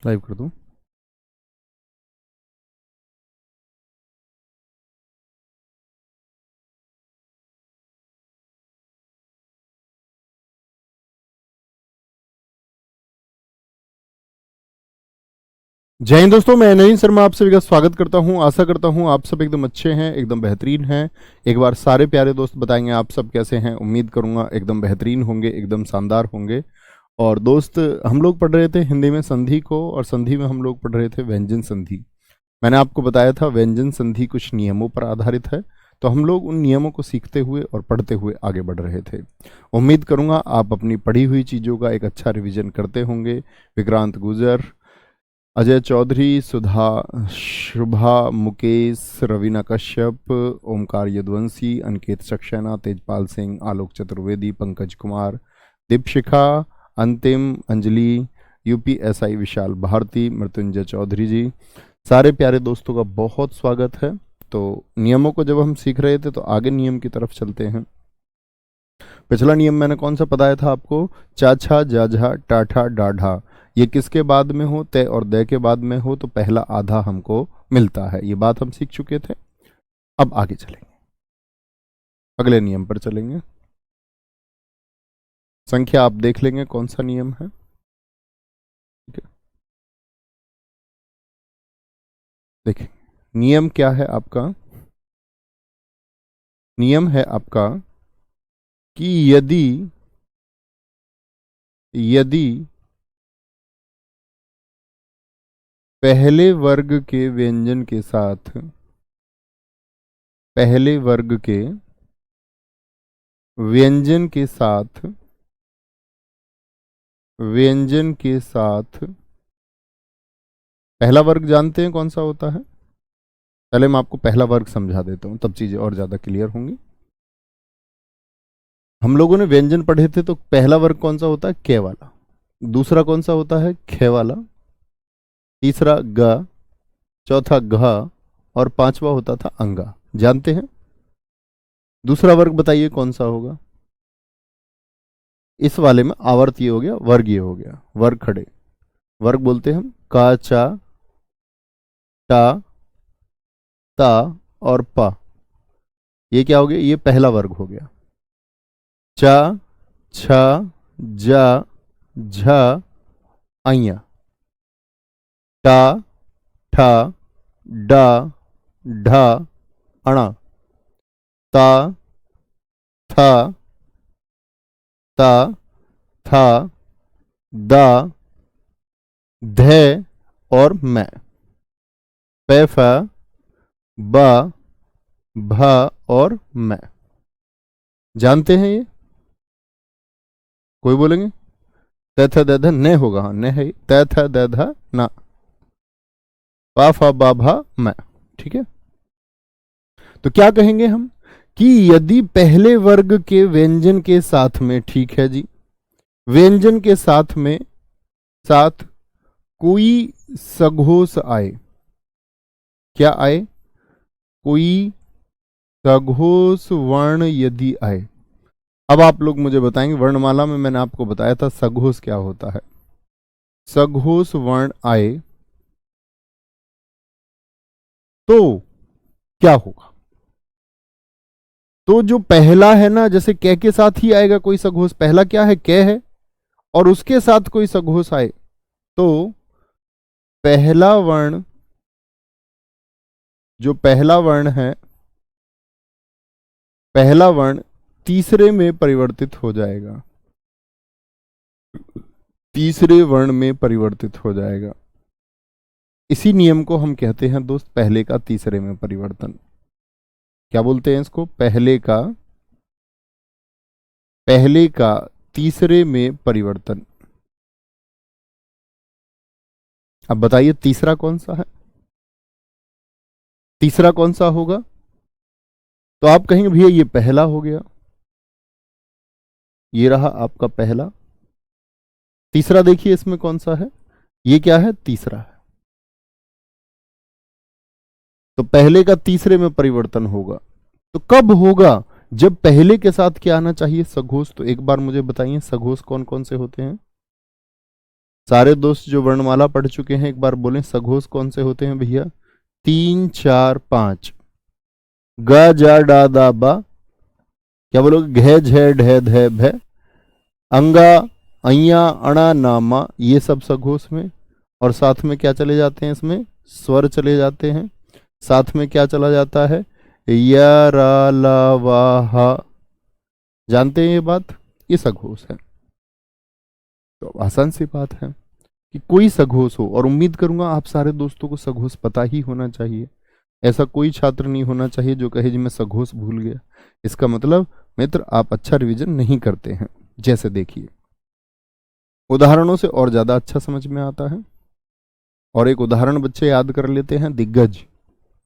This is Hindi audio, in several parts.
लाइव कर दूं। जय हिंद दोस्तों, मैं नवीन शर्मा आप सभी का स्वागत करता हूं। आशा करता हूं आप सब एकदम अच्छे हैं, एकदम बेहतरीन हैं। एक बार सारे प्यारे दोस्त बताएंगे आप सब कैसे हैं। उम्मीद करूंगा एकदम बेहतरीन होंगे, एकदम शानदार होंगे। और दोस्त, हम लोग पढ़ रहे थे हिंदी में संधि को, और संधि में हम लोग पढ़ रहे थे व्यंजन संधि। मैंने आपको बताया था व्यंजन संधि कुछ नियमों पर आधारित है, तो हम लोग उन नियमों को सीखते हुए और पढ़ते हुए आगे बढ़ रहे थे। उम्मीद करूंगा आप अपनी पढ़ी हुई चीज़ों का एक अच्छा रिवीजन करते होंगे। विक्रांत गुजर, अजय चौधरी, सुधा, शुभा, मुकेश, रवीना कश्यप, ओमकार यदुवंशी, अंकित सक्सेना, तेजपाल सिंह, आलोक चतुर्वेदी, पंकज कुमार, दीपशिखा, अंतिम, अंजलि, यूपीएसआई विशाल भारती, मृत्युंजय चौधरी जी, सारे प्यारे दोस्तों का बहुत स्वागत है। तो नियमों को जब हम सीख रहे थे तो आगे नियम की तरफ चलते हैं। पिछला नियम मैंने कौन सा बताया था आपको? चाछा, जाझा, टाठा, डाढ़ा। ये किसके बाद में हो? तय और दय के बाद में हो तो पहला आधा हमको मिलता है। ये बात हम सीख चुके थे। अब आगे चलेंगे, अगले नियम पर चलेंगे। संख्या आप देख लेंगे कौन सा नियम है। ठीक है, देखिए नियम क्या है आपका। नियम है आपका कि यदि यदि पहले वर्ग के व्यंजन के साथ पहले वर्ग के व्यंजन के साथ व्यंजन के साथ पहला वर्ग जानते हैं कौन सा होता है? पहले मैं आपको पहला वर्ग समझा देता हूं, तब चीजें और ज्यादा क्लियर होंगी। हम लोगों ने व्यंजन पढ़े थे तो पहला वर्ग कौन सा होता है? क वाला। दूसरा कौन सा होता है? ख वाला। तीसरा ग, चौथा घ, और पांचवा होता था अंगा। जानते हैं? दूसरा वर्ग बताइए कौन सा होगा? इस वाले में आवर्त ये हो गया, वर्ग ये हो गया। वर्ग खड़े वर्ग बोलते हैं हम का, चा, टा, ता और पा। ये क्या हो गया? ये पहला वर्ग हो गया। चा, छ, जा, झ, अइया। टा, ठा, डा, ढा, अणा। ता, था, ता, था, दा, धे और मैं। पे, फ, ब, भ और मैं। जानते हैं ये? कोई बोलेंगे त थ द ध न होगा। हाँ, न है। त थ द ध ना। पा, फ, ब, भ, मैं। ठीक है, तो क्या कहेंगे हम कि यदि पहले वर्ग के व्यंजन के साथ में, ठीक है जी, व्यंजन के साथ कोई सघोष आए। क्या आए? कोई सघोष वर्ण यदि आए। अब आप लोग मुझे बताएंगे, वर्णमाला में मैंने आपको बताया था सघोष क्या होता है। सघोष वर्ण आए तो क्या होगा? तो जो पहला है ना, जैसे क के साथ ही आएगा कोई सघोष। पहला क्या है? क है, और उसके साथ कोई सघोष आए तो पहला वर्ण, जो पहला वर्ण है, पहला वर्ण तीसरे में परिवर्तित हो जाएगा। तीसरे वर्ण में परिवर्तित हो जाएगा। इसी नियम को हम कहते हैं दोस्त पहले का तीसरे में परिवर्तन। क्या बोलते हैं इसको? पहले का तीसरे में परिवर्तन। अब बताइए तीसरा कौन सा है? तीसरा कौन सा होगा? तो आप कहेंगे भैया ये पहला हो गया, ये रहा आपका पहला। तीसरा देखिए इसमें कौन सा है? ये क्या है? तीसरा है। तो पहले का तीसरे में परिवर्तन होगा। तो कब होगा? जब पहले के साथ क्या आना चाहिए? सघोष। तो एक बार मुझे बताइए सघोष कौन कौन से होते हैं? सारे दोस्त जो वर्णमाला पढ़ चुके हैं एक बार बोलें सघोष कौन से होते हैं भैया? 3 4 5। ग जा डा दा बा, क्या बोलोगे? घे झे ढे धे भे, अंगा अया अणा नामा, ये सब सघोष में। और साथ में क्या चले जाते हैं? इसमें स्वर चले जाते हैं। साथ में क्या चला जाता है? या रा ला वा हा। जानते हैं ये बात? ये सघोष है। तो आसान सी बात है कि कोई सघोष हो, और उम्मीद करूंगा आप सारे दोस्तों को सघोष पता ही होना चाहिए। ऐसा कोई छात्र नहीं होना चाहिए जो कहे जी मैं सघोष भूल गया। इसका मतलब मित्र आप अच्छा रिवीजन नहीं करते हैं। जैसे देखिए उदाहरणों से और ज्यादा अच्छा समझ में आता है। और एक उदाहरण बच्चे याद कर लेते हैं, दिग्गज,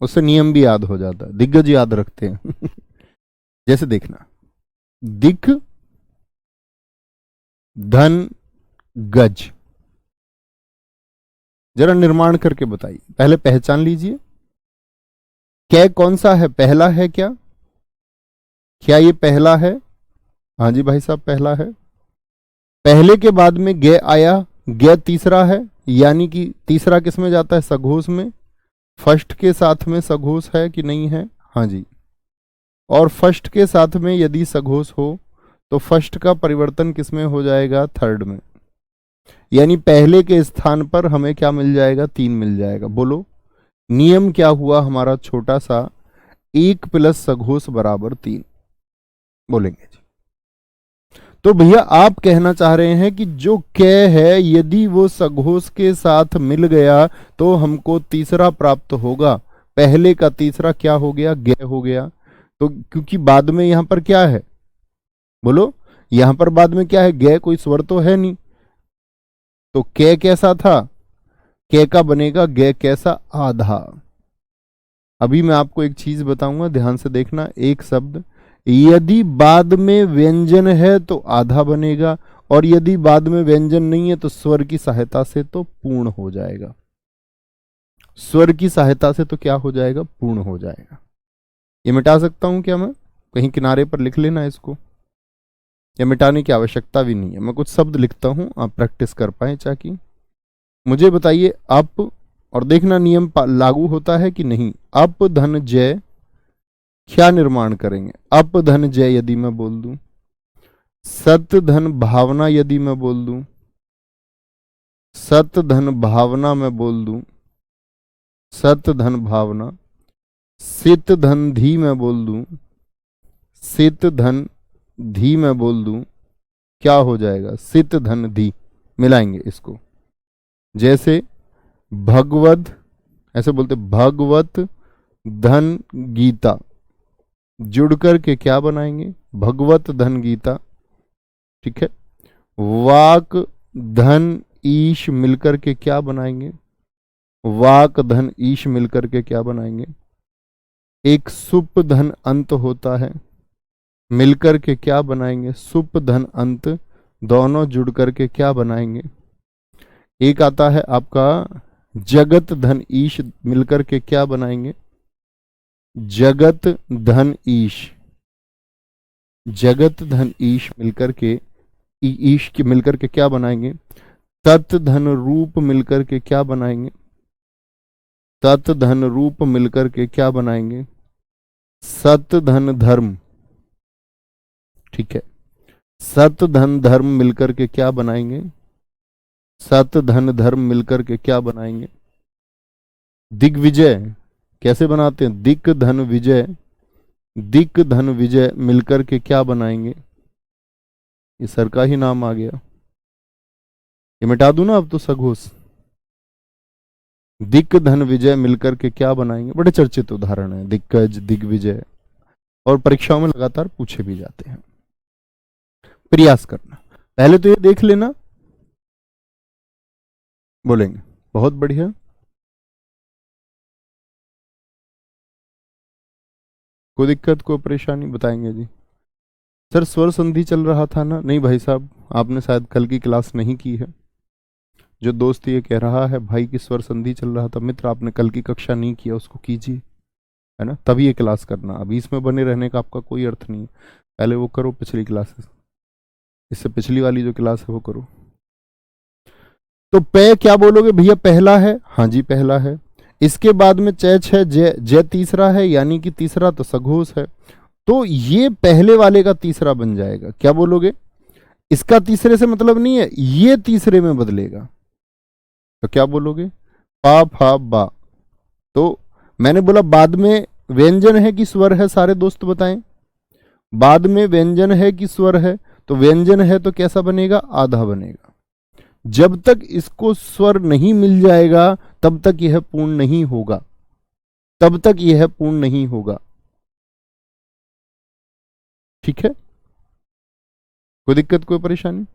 उससे नियम भी याद हो जाता है। दिग्गज याद रखते हैं जैसे देखना, दिख धन गज, जरा निर्माण करके बताइए। पहले पहचान लीजिए, कै कौन सा है? पहला है क्या? क्या ये पहला है? हाँ जी भाई साहब पहला है। पहले के बाद में गे आया, गे तीसरा है, यानी कि तीसरा किस में जाता है? सघोष में। फर्स्ट के साथ में सघोष है कि नहीं है? हाँ जी। और फर्स्ट के साथ में यदि सघोष हो तो फर्स्ट का परिवर्तन किस में हो जाएगा? थर्ड में। यानी पहले के स्थान पर हमें क्या मिल जाएगा? 3 मिल जाएगा। बोलो नियम क्या हुआ हमारा छोटा सा? 1 प्लस सघोष बराबर 3 बोलेंगे जी। तो भैया आप कहना चाह रहे हैं कि जो कै है यदि वो सघोष के साथ मिल गया तो हमको तीसरा प्राप्त होगा। पहले का तीसरा क्या हो गया? गे हो गया। तो क्योंकि बाद में यहां पर क्या है? बोलो यहां पर बाद में क्या है? गे, कोई स्वर तो है नहीं। तो कै कैसा था? कै का बनेगा गे कैसा? आधा। अभी मैं आपको एक चीज बताऊंगा, ध्यान से देखना। एक शब्द यदि बाद में व्यंजन है तो आधा बनेगा, और यदि बाद में व्यंजन नहीं है तो स्वर की सहायता से तो पूर्ण हो जाएगा। स्वर की सहायता से तो क्या हो जाएगा? पूर्ण हो जाएगा। ये मिटा सकता हूं क्या मैं? कहीं किनारे पर लिख लेना इसको। या मिटाने की आवश्यकता भी नहीं है, मैं कुछ शब्द लिखता हूं, आप प्रैक्टिस कर पाए। ताकि मुझे बताइए अप, और देखना नियम लागू होता है कि नहीं। अप धन जय क्या निर्माण करेंगे? अप धन जय यदि मैं बोल दूं, सत धन भावना यदि मैं बोल दूं, सत धन भावना मैं बोल दूं, सत धन भावना, सित धन धी मैं बोल दूं, सित धन धी मैं बोल दूं, क्या हो जाएगा? सित धन धी। मिलाएंगे इसको। जैसे भगवत, ऐसे बोलते भगवत धन गीता, जुड़ करके क्या बनाएंगे? भगवत धन गीता। ठीक है। वाक धन ईश मिलकर के क्या बनाएंगे? वाक धन ईश मिलकर के क्या बनाएंगे? एक सुप धन अंत होता है, मिलकर के क्या बनाएंगे? सुप धन अंत, दोनों जुड़ करके क्या बनाएंगे? एक आता है आपका जगत धन ईश, मिलकर के क्या बनाएंगे? जगत धन ईश। जगत धन ईश मिलकर के, ईश के मिलकर के क्या बनाएंगे? तत् धन रूप मिलकर के क्या बनाएंगे? तत् धन रूप मिलकर के क्या बनाएंगे? सत धन धर्म। ठीक है। सत धन धर्म मिलकर के क्या बनाएंगे? सत धन धर्म मिलकर के क्या बनाएंगे? दिग्विजय। कैसे बनाते हैं? दिक धन विजय, दिक धन विजय मिलकर के क्या बनाएंगे? ये सर का ही नाम आ गया। ये मिटा दूं ना अब तो सघोष। दिक धन विजय मिलकर के क्या बनाएंगे? बड़े चर्चित उदाहरण है दिग्गज, दिग्विजय, और परीक्षाओं में लगातार पूछे भी जाते हैं। प्रयास करना, पहले तो ये देख लेना। बोलेंगे बहुत बढ़िया। कोई दिक्कत, कोई परेशानी बताएंगे जी। सर स्वर संधि चल रहा था ना? नहीं भाई साहब, आपने शायद कल की क्लास नहीं की है। जो दोस्त ये कह रहा है भाई की स्वर संधि चल रहा था, मित्र आपने कल की कक्षा नहीं किया, उसको कीजिए, है ना, तभी ये क्लास करना। अभी इसमें बने रहने का आपका कोई अर्थ नहीं है। पहले वो करो पिछली क्लासेस, इससे पिछली वाली जो क्लास है वो करो। तो पे क्या बोलोगे भैया, पहला है, हाँ जी पहला है। इसके बाद में चैच है, जय, जय तीसरा है, यानी कि तीसरा तो सघोष है। तो ये पहले वाले का तीसरा बन जाएगा। क्या बोलोगे, इसका तीसरे से मतलब नहीं है, ये तीसरे में बदलेगा। तो क्या बोलोगे, पा फा बा। तो मैंने बोला बाद में व्यंजन है कि स्वर है, सारे दोस्त बताएं। बाद में व्यंजन है कि स्वर है, तो व्यंजन है तो कैसा बनेगा, आधा बनेगा। जब तक इसको स्वर नहीं मिल जाएगा तब तक यह पूर्ण नहीं होगा, तब तक यह पूर्ण नहीं होगा। ठीक है, कोई दिक्कत कोई परेशानी।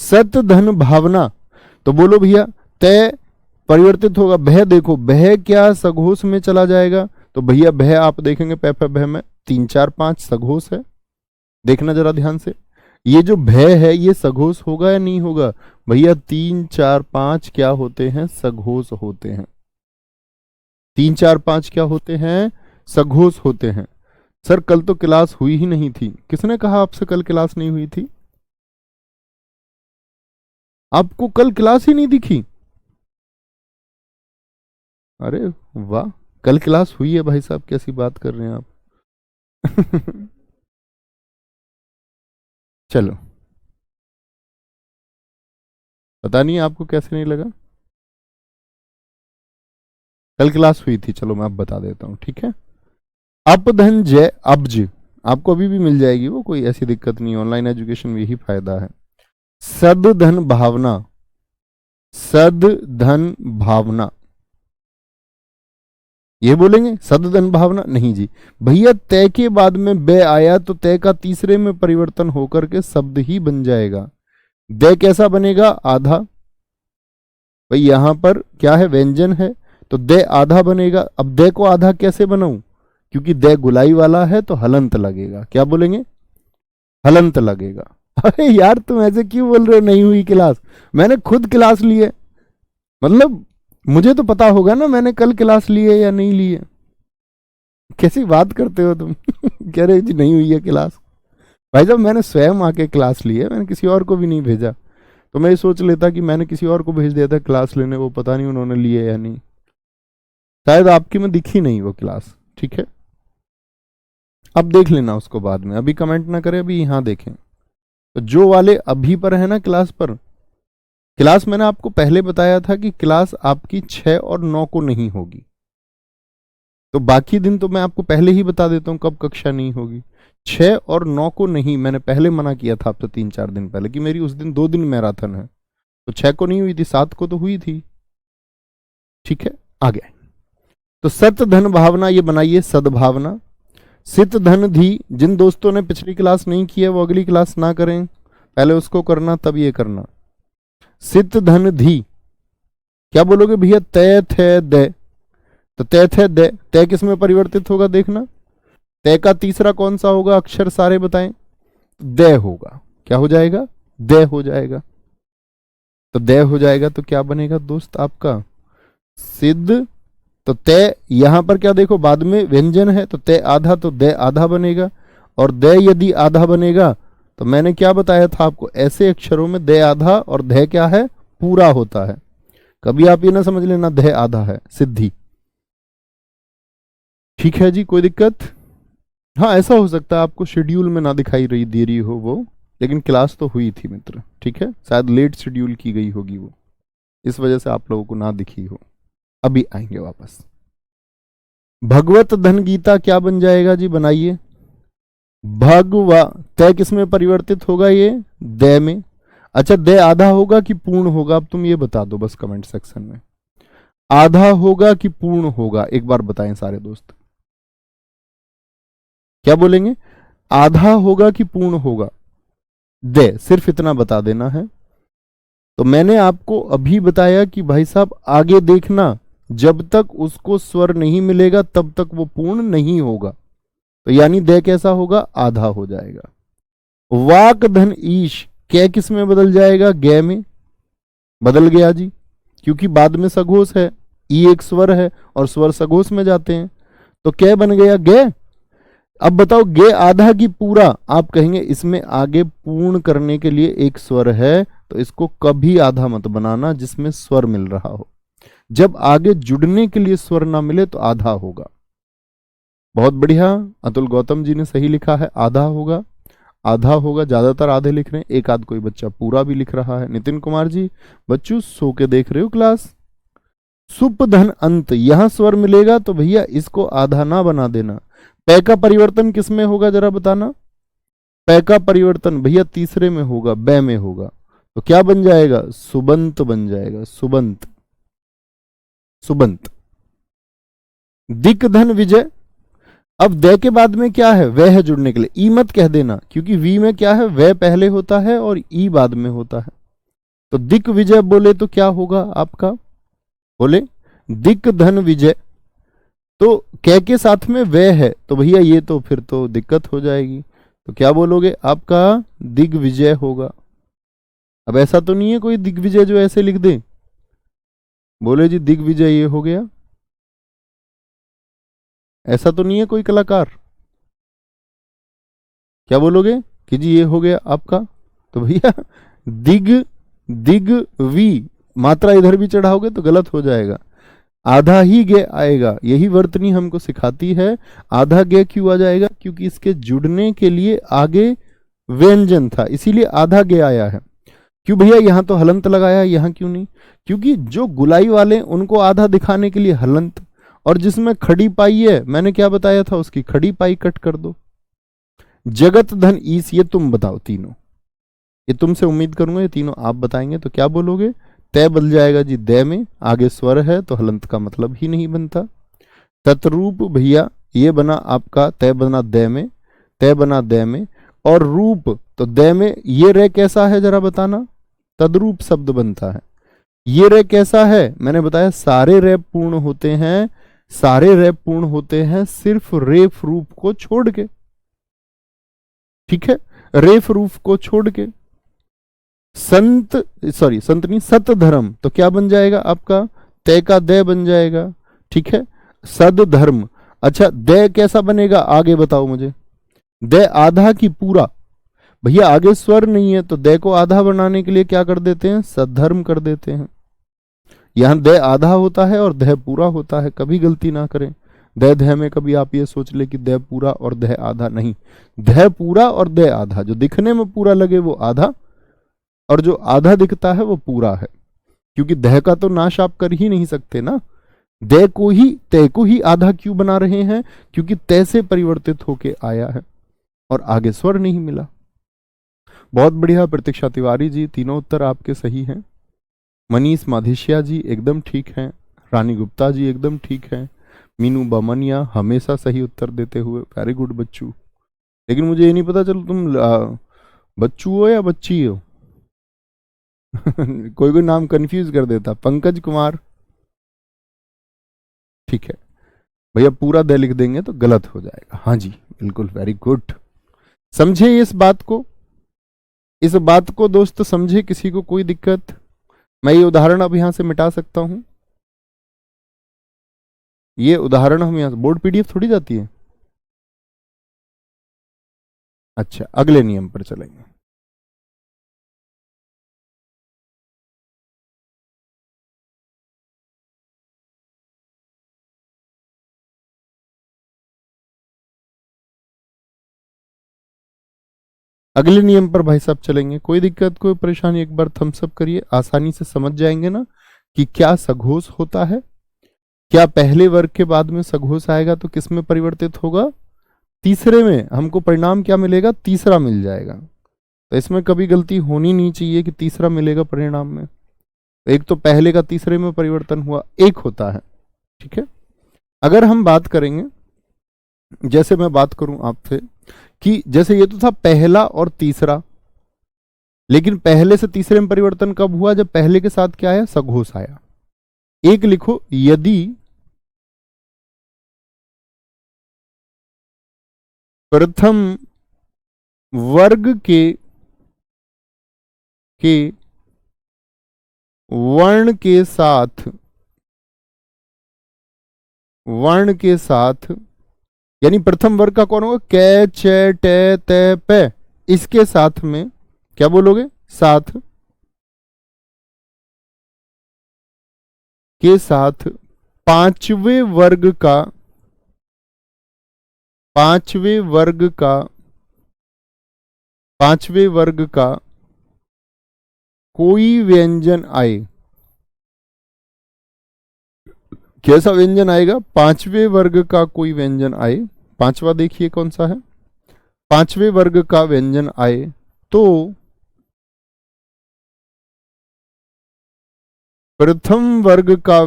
सत धन भावना, तो बोलो भैया तय परिवर्तित होगा। भय देखो, भय क्या सघोष में चला जाएगा, तो भैया भय आप देखेंगे भय में 3 4 5 सघोष है। देखना जरा ध्यान से, ये जो भय है ये सघोष होगा या नहीं होगा, भैया 3 4 5 क्या होते हैं, सघोष होते हैं। 3 4 5 क्या होते हैं, सघोष होते हैं। सर कल तो क्लास हुई ही नहीं थी, किसने कहा आपसे कल क्लास नहीं हुई थी, आपको कल क्लास ही नहीं दिखी। अरे वाह, कल क्लास हुई है भाई साहब, कैसी बात कर रहे हैं आप। चलो, पता नहीं आपको कैसे नहीं लगा, कल क्लास हुई थी। चलो मैं अब बता देता हूं, ठीक है। अपधन जय अब्ज, आपको अभी भी मिल जाएगी वो, कोई ऐसी दिक्कत नहीं, ऑनलाइन एजुकेशन में यही फायदा है। सद धन भावना, सद धन भावना, ये बोलेंगे सद धन भावना, नहीं जी भैया, तय के बाद में बे आया तो तय का तीसरे में परिवर्तन होकर के शब्द ही बन जाएगा। दे कैसा बनेगा, आधा। भाई यहां पर क्या है, व्यंजन है, तो दे आधा बनेगा। अब दे को आधा कैसे बनाऊं, क्योंकि दे गुलाई वाला है तो हलंत लगेगा। क्या बोलेंगे, हलंत लगेगा। अरे यार तुम ऐसे क्यों बोल रहे हो, नहीं हुई क्लास, मैंने खुद क्लास ली है, मतलब मुझे तो पता होगा ना मैंने कल क्लास ली है या नहीं ली है। कैसी बात करते हो तुम। कह रहे जी नहीं हुई है क्लास, भाई साहब मैंने स्वयं आके क्लास ली है, मैंने किसी और को भी नहीं भेजा। तो मैं ये सोच लेता कि मैंने किसी और को भेज दिया था क्लास लेने, वो पता नहीं उन्होंने ली है या नहीं, शायद आपकी में दिखी नहीं वो क्लास। ठीक है, अब देख लेना उसको बाद में, अभी कमेंट ना करें, अभी यहां देखें। तो जो वाले अभी पर है ना क्लास पर, क्लास मैंने आपको पहले बताया था कि क्लास आपकी 6 और 9 को नहीं होगी, तो बाकी दिन तो मैं आपको पहले ही बता देता हूं कब कक्षा नहीं होगी। 6 और 9 को नहीं, मैंने पहले मना किया था आपसे 3 4 दिन पहले कि मेरी उस दिन 2 दिन मैराथन है, तो 6 को नहीं हुई थी, 7 को तो हुई थी। ठीक है, आगे तो सत धन भावना ये बनाइए सद्भावना। सित धन धी, जिन दोस्तों ने पिछली क्लास नहीं की है वो अगली क्लास ना करें, पहले उसको करना तब ये करना। सित धन धी क्या बोलोगे भैया, तय थे दे, तो तय थे दे, तय किस में परिवर्तित होगा देखना, तय का तीसरा कौन सा होगा, अक्षर सारे बताएं, दे होगा। क्या हो जाएगा, दे हो जाएगा। तो दे हो जाएगा तो क्या बनेगा दोस्त आपका, सिद्ध। तो तय यहां पर क्या देखो, बाद में व्यंजन है तो तय आधा, तो दे आधा बनेगा। और दे यदि आधा बनेगा तो मैंने क्या बताया था आपको, ऐसे अक्षरों में दे आधा और दे क्या है, पूरा होता है। कभी आप ये ना समझ लेना दे आधा है, सिद्धि। ठीक है जी, कोई दिक्कत। हाँ ऐसा हो सकता है आपको शेड्यूल में ना दिखाई रही दे रही हो वो, लेकिन क्लास तो हुई थी मित्र। ठीक है, शायद लेट शेड्यूल की गई होगी वो, इस वजह से आप लोगों को ना दिखी हो। अभी आएंगे वापस। भगवत धन गीता क्या बन जाएगा जी, बनाइए। भगवा, तय किस में परिवर्तित होगा, ये दे में। अच्छा दे आधा होगा कि पूर्ण होगा, अब तुम ये बता दो बस कमेंट सेक्शन में, आधा होगा कि पूर्ण होगा, एक बार बताएं सारे दोस्त। क्या बोलेंगे, आधा होगा कि पूर्ण होगा, दे सिर्फ इतना बता देना है। तो मैंने आपको अभी बताया कि भाई साहब आगे देखना, जब तक उसको स्वर नहीं मिलेगा तब तक वो पूर्ण नहीं होगा, तो यानी दे कैसा होगा, आधा हो जाएगा। वाक धन ईश, कै किस में बदल जाएगा, गे में बदल गया जी, क्योंकि बाद में सघोष है, ई एक स्वर है और स्वर सघोष में जाते हैं, तो कै बन गया गे। अब बताओ गे आधा की पूरा, आप कहेंगे इसमें आगे पूर्ण करने के लिए एक स्वर है, तो इसको कभी आधा मत बनाना जिसमें स्वर मिल रहा हो। जब आगे जुड़ने के लिए स्वर ना मिले तो आधा होगा। बहुत बढ़िया, अतुल गौतम जी ने सही लिखा है, आधा होगा, आधा होगा। ज्यादातर आधे लिख रहे हैं, एक आध कोई बच्चा पूरा भी लिख रहा है। नितिन कुमार जी, बच्चों सो के देख रहे हो क्लास। सुप धन अंत, यहां स्वर मिलेगा तो भैया इसको आधा ना बना देना। पै का परिवर्तन किस में होगा जरा बताना। पै का परिवर्तन भैया तीसरे में होगा, बै में होगा, तो क्या बन जाएगा, सुबंत बन जाएगा, सुबंत, सुबंत। दिक धन विजय, अब दे के बाद में क्या है, वह है जुड़ने के लिए, ई मत कह देना, क्योंकि वी में क्या है, वह पहले होता है और ई बाद में होता है। तो दिक विजय बोले तो क्या होगा आपका, बोले दिक धन विजय, तो कै के साथ में वह है, तो भैया ये तो फिर तो दिक्कत हो जाएगी। तो क्या बोलोगे, आपका दिग्विजय होगा। अब ऐसा तो नहीं है कोई दिग्विजय जो ऐसे लिख दे, बोले जी दिग्विजय ये हो गया, ऐसा तो नहीं है कोई कलाकार। क्या बोलोगे कि जी ये हो गया आपका, तो भैया दिग, दिग वी, मात्रा इधर भी चढ़ाओगे तो गलत हो जाएगा, आधा ही गे आएगा। यही वर्तनी हमको सिखाती है। आधा गे क्यों आ जाएगा, क्योंकि इसके जुड़ने के लिए आगे व्यंजन था, इसीलिए आधा गे आया है। क्यों भैया यहां तो हलंत लगाया, यहां क्यों नहीं, क्योंकि जो गुलाई वाले उनको आधा दिखाने के लिए हलंत, और जिसमें खड़ी पाई है मैंने क्या बताया था, उसकी खड़ी पाई कट कर दो। जगत धन ईस, ये तुम बताओ तीनों, ये तुमसे उम्मीद करूंगा ये तीनों आप बताएंगे। तो क्या बोलोगे, तय बदल जाएगा जी दे में, आगे स्वर है तो हलंत का मतलब ही नहीं बनता। तत्रूप भैया ये बना आपका, तय बना दे में, तय बना दे में, और रूप तो दे में, ये रे कैसा है जरा बताना, तद्रूप शब्द बनता है। ये रे कैसा है, मैंने बताया सारे रे पूर्ण होते हैं, सारे रे पूर्ण होते हैं सिर्फ रेफ रूप को छोड़ के, ठीक है, रेफ रूप को छोड़ के। संत, सॉरी संत नहीं, सत धर्म, तो क्या बन जाएगा आपका, तय का दय बन जाएगा, ठीक है, सद धर्म। अच्छा दय कैसा बनेगा आगे बताओ मुझे, दय आधा की पूरा, भैया आगे स्वर नहीं है तो दय को आधा बनाने के लिए क्या कर देते हैं, सद्धर्म कर देते हैं। यहां दय आधा होता है और दय पूरा होता है, कभी गलती ना करें। दय दय में कभी आप ये सोच ले कि दय पूरा और दय आधा, नहीं, दय पूरा और दय आधा, जो दिखने में पूरा लगे वो आधा, और जो आधा दिखता है वो पूरा है, क्योंकि दह का तो नाश आप कर ही नहीं सकते ना। दय को ही, तय को ही आधा क्यों बना रहे हैं, क्योंकि तय से परिवर्तित होके आया है और आगे स्वर नहीं मिला। बहुत बढ़िया प्रतीक्षा तिवारी जी, तीनों उत्तर आपके सही हैं। मनीष माधेशिया जी एकदम ठीक हैं, रानी गुप्ता जी एकदम ठीक हैं, मीनू बमनिया हमेशा सही उत्तर देते हुए, वेरी गुड बच्चू। लेकिन मुझे ये नहीं पता चलो तुम बच्चू हो या बच्ची हो कोई कोई नाम कंफ्यूज कर देता। पंकज कुमार, ठीक है भैया, पूरा दे लिख देंगे तो गलत हो जाएगा। हाँ जी बिल्कुल, वेरी गुड। समझे इस बात को, इस बात को दोस्त समझे, किसी को कोई दिक्कत। मैं ये उदाहरण अब यहां से मिटा सकता हूं, ये उदाहरण हम यहां से, बोर्ड पीडीएफ थोड़ी जाती है। अच्छा अगले नियम पर चलेंगे। अगले नियम पर भाई साहब चलेंगे, कोई दिक्कत कोई परेशानी, एक बार थम्स अप करिए, आसानी से समझ जाएंगे ना कि क्या सघोष होता है। क्या पहले वर्ग के बाद में सघोष आएगा तो किस में परिवर्तित होगा, तीसरे में। हमको परिणाम क्या मिलेगा, तीसरा मिल जाएगा। तो इसमें कभी गलती होनी नहीं चाहिए कि तीसरा मिलेगा परिणाम में। एक तो पहले का तीसरे में परिवर्तन हुआ, एक होता है, ठीक है। अगर हम बात करेंगे, जैसे मैं बात करूं आपसे कि जैसे ये तो था पहला और तीसरा, लेकिन पहले से तीसरे में परिवर्तन कब हुआ, जब पहले के साथ क्या आया, सघोष आया। एक लिखो, यदि प्रथम वर्ग के वर्ण के साथ, यानी प्रथम वर्ग का कौन होगा, कै चे टे ते पे, इसके साथ में क्या बोलोगे, साथ, के साथ पांचवें वर्ग का पांचवें वर्ग का पांचवें वर्ग का कोई व्यंजन आए। कैसा व्यंजन आएगा? पांचवें वर्ग का कोई व्यंजन आए। पांचवा देखिए कौन सा है। पांचवें वर्ग का व्यंजन आए तो प्रथम वर्ग का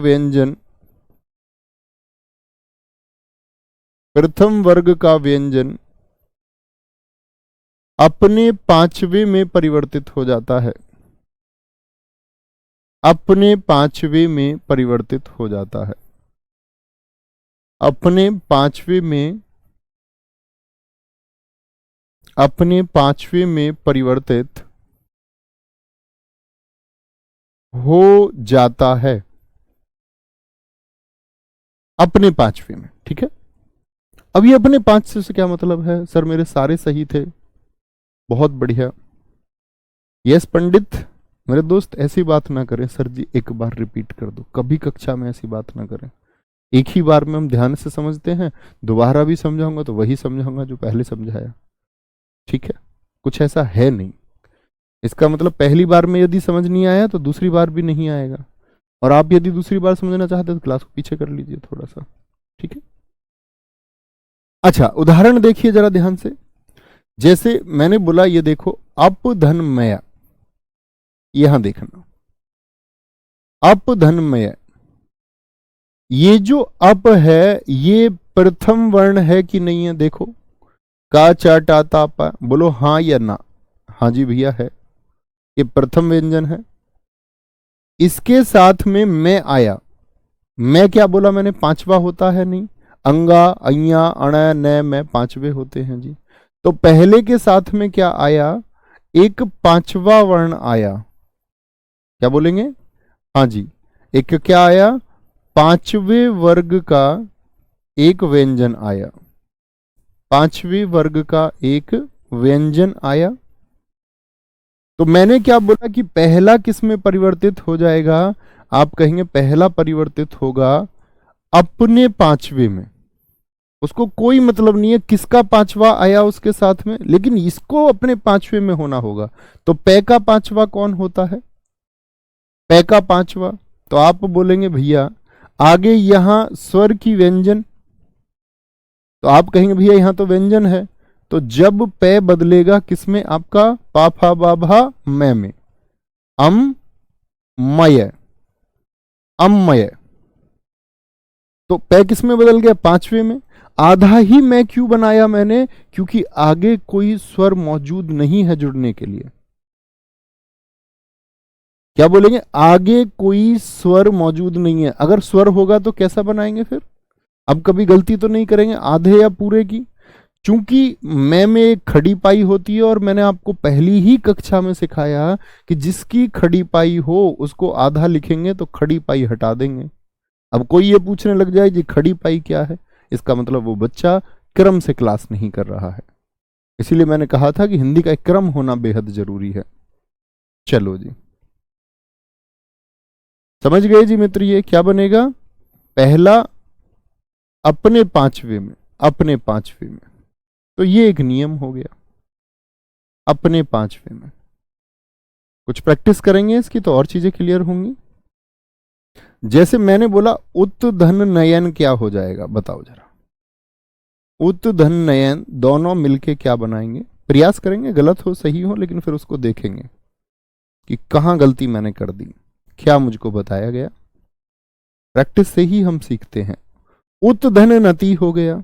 व्यंजन अपने पांचवें में परिवर्तित हो जाता है। अपने पांचवें में परिवर्तित हो जाता है। अपने पांचवें में परिवर्तित हो जाता है। अपने पांचवें में, ठीक है। अब ये अपने पांच से क्या मतलब है? सर मेरे सारे सही थे। बहुत बढ़िया। यस पंडित। मेरे दोस्त ऐसी बात ना करें सर जी, एक बार रिपीट कर दो। कभी कक्षा में ऐसी बात ना करें। एक ही बार में हम ध्यान से समझते हैं, दोबारा भी समझाऊंगा तो वही समझाऊंगा जो पहले समझाया, ठीक है। कुछ ऐसा है नहीं। इसका मतलब पहली बार में यदि समझ नहीं आया तो दूसरी बार भी नहीं आएगा। और आप यदि दूसरी बार समझना चाहते हैं तो क्लास को पीछे कर लीजिए थोड़ा सा, ठीक है। अच्छा, उदाहरण देखिए जरा ध्यान से। जैसे मैंने बोला, ये देखो, अपधनमय। यहां देखना, अपधनमय। ये जो अप है ये प्रथम वर्ण है कि नहीं है? देखो, का चा टा ता पा, बोलो हाँ या ना। हाँ जी भैया है, ये प्रथम व्यंजन है। इसके साथ में मैं आया। मैं क्या बोला मैंने? पांचवा होता है नहीं? अंगा, अय्या, अण, न, मैं पांचवे होते हैं जी। तो पहले के साथ में क्या आया? एक पांचवा वर्ण आया। क्या बोलेंगे? हाँ जी, एक क्या आया? पांचवें वर्ग का एक व्यंजन आया। पांचवें वर्ग का एक व्यंजन आया। तो मैंने क्या बोला कि पहला किस में परिवर्तित हो जाएगा? आप कहेंगे पहला परिवर्तित होगा अपने पांचवे में। उसको कोई मतलब नहीं है किसका पांचवा आया उसके साथ में, लेकिन इसको अपने पांचवे में होना होगा। तो पै का पांचवा कौन होता है? पै का पांचवा। तो आप बोलेंगे भैया आगे यहां स्वर की व्यंजन। तो आप कहेंगे भैया यहां तो व्यंजन है। तो जब पै बदलेगा किसमें? आपका पा फा बा भा मै में, अममय, अममय। तो पै किसमें बदल गया? पांचवे में। आधा ही मैं क्यों बनाया मैंने? क्योंकि आगे कोई स्वर मौजूद नहीं है जुड़ने के लिए। क्या बोलेंगे? आगे कोई स्वर मौजूद नहीं है। अगर स्वर होगा तो कैसा बनाएंगे फिर? अब कभी गलती तो नहीं करेंगे आधे या पूरे की। चूंकि मैं में एक खड़ी पाई होती है और मैंने आपको पहली ही कक्षा में सिखाया कि जिसकी खड़ी पाई हो उसको आधा लिखेंगे तो खड़ी पाई हटा देंगे। अब कोई ये पूछने लग जाए जी खड़ी पाई क्या है, इसका मतलब वो बच्चा क्रम से क्लास नहीं कर रहा है। इसीलिए मैंने कहा था कि हिंदी का एक क्रम होना बेहद जरूरी है। चलो जी, समझ गए जी मित्र? ये क्या बनेगा? पहला अपने पांचवे में, अपने पांचवे में। तो ये एक नियम हो गया, अपने पांचवे में। कुछ प्रैक्टिस करेंगे इसकी तो और चीजें क्लियर होंगी। जैसे मैंने बोला उत धन नयन, क्या हो जाएगा बताओ जरा? उत धन नयन दोनों मिलके क्या बनाएंगे? प्रयास करेंगे, गलत हो सही हो, लेकिन फिर उसको देखेंगे कि कहां गलती मैंने कर दी, क्या मुझको बताया गया। प्रैक्टिस से ही हम सीखते हैं। उत धन नति हो गया,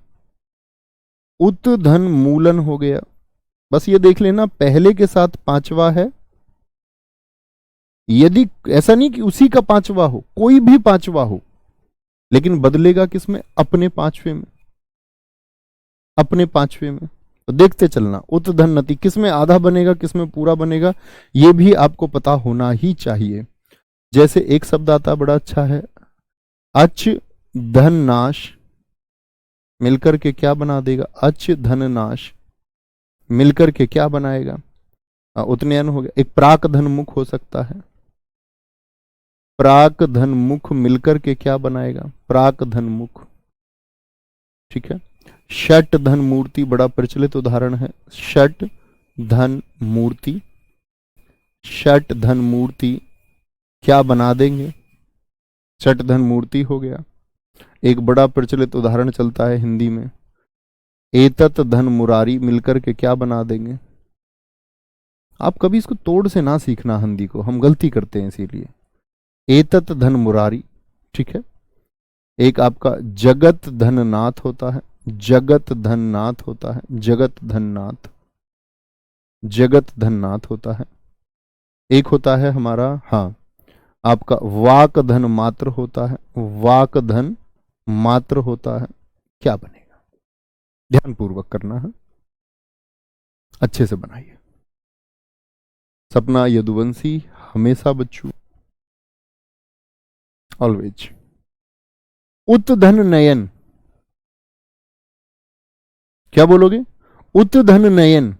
उत धन मूलन हो गया। बस ये देख लेना पहले के साथ पांचवा है। यदि ऐसा नहीं कि उसी का पांचवा हो, कोई भी पांचवा हो, लेकिन बदलेगा किसमें? अपने पांचवे में, अपने पांचवे में। तो देखते चलना उत धन नति किसमें आधा बनेगा, किसमें पूरा बनेगा, यह भी आपको पता होना ही चाहिए। जैसे एक शब्द आता बड़ा अच्छा है, अच धन नाश, मिलकर के क्या बना देगा? अच धन नाश मिलकर के क्या बनाएगा? उतनयन हो गया। एक प्राक धन मुख हो सकता है, प्राक धन मुख मिलकर के क्या बनाएगा? प्राक धन मुख। ठीक है। षट धन मूर्ति बड़ा प्रचलित उदाहरण है। षट धन मूर्ति, षट धन मूर्ति क्या बना देंगे? षट धन मूर्ति हो गया। एक बड़ा प्रचलित उदाहरण चलता है हिंदी में, एतत धन मुरारी मिलकर के क्या बना देंगे? आप कभी इसको तोड़ से ना सीखना हिंदी को, हम गलती करते हैं इसीलिए। एतत धन मुरारी, ठीक है। एक आपका जगत धन नाथ होता है, जगत धन नाथ होता है, जगत धन नाथ, जगत धन नाथ होता है। एक होता है हमारा, हाँ, आपका वाक धन मात्र होता है, वाक धन मात्र होता है। क्या बनेगा? ध्यानपूर्वक करना है, अच्छे से बनाइए। सपना यदुवंशी, हमेशा बच्चू, ऑलवेज। उत धन नयन, क्या बोलोगे? उत धन नयन,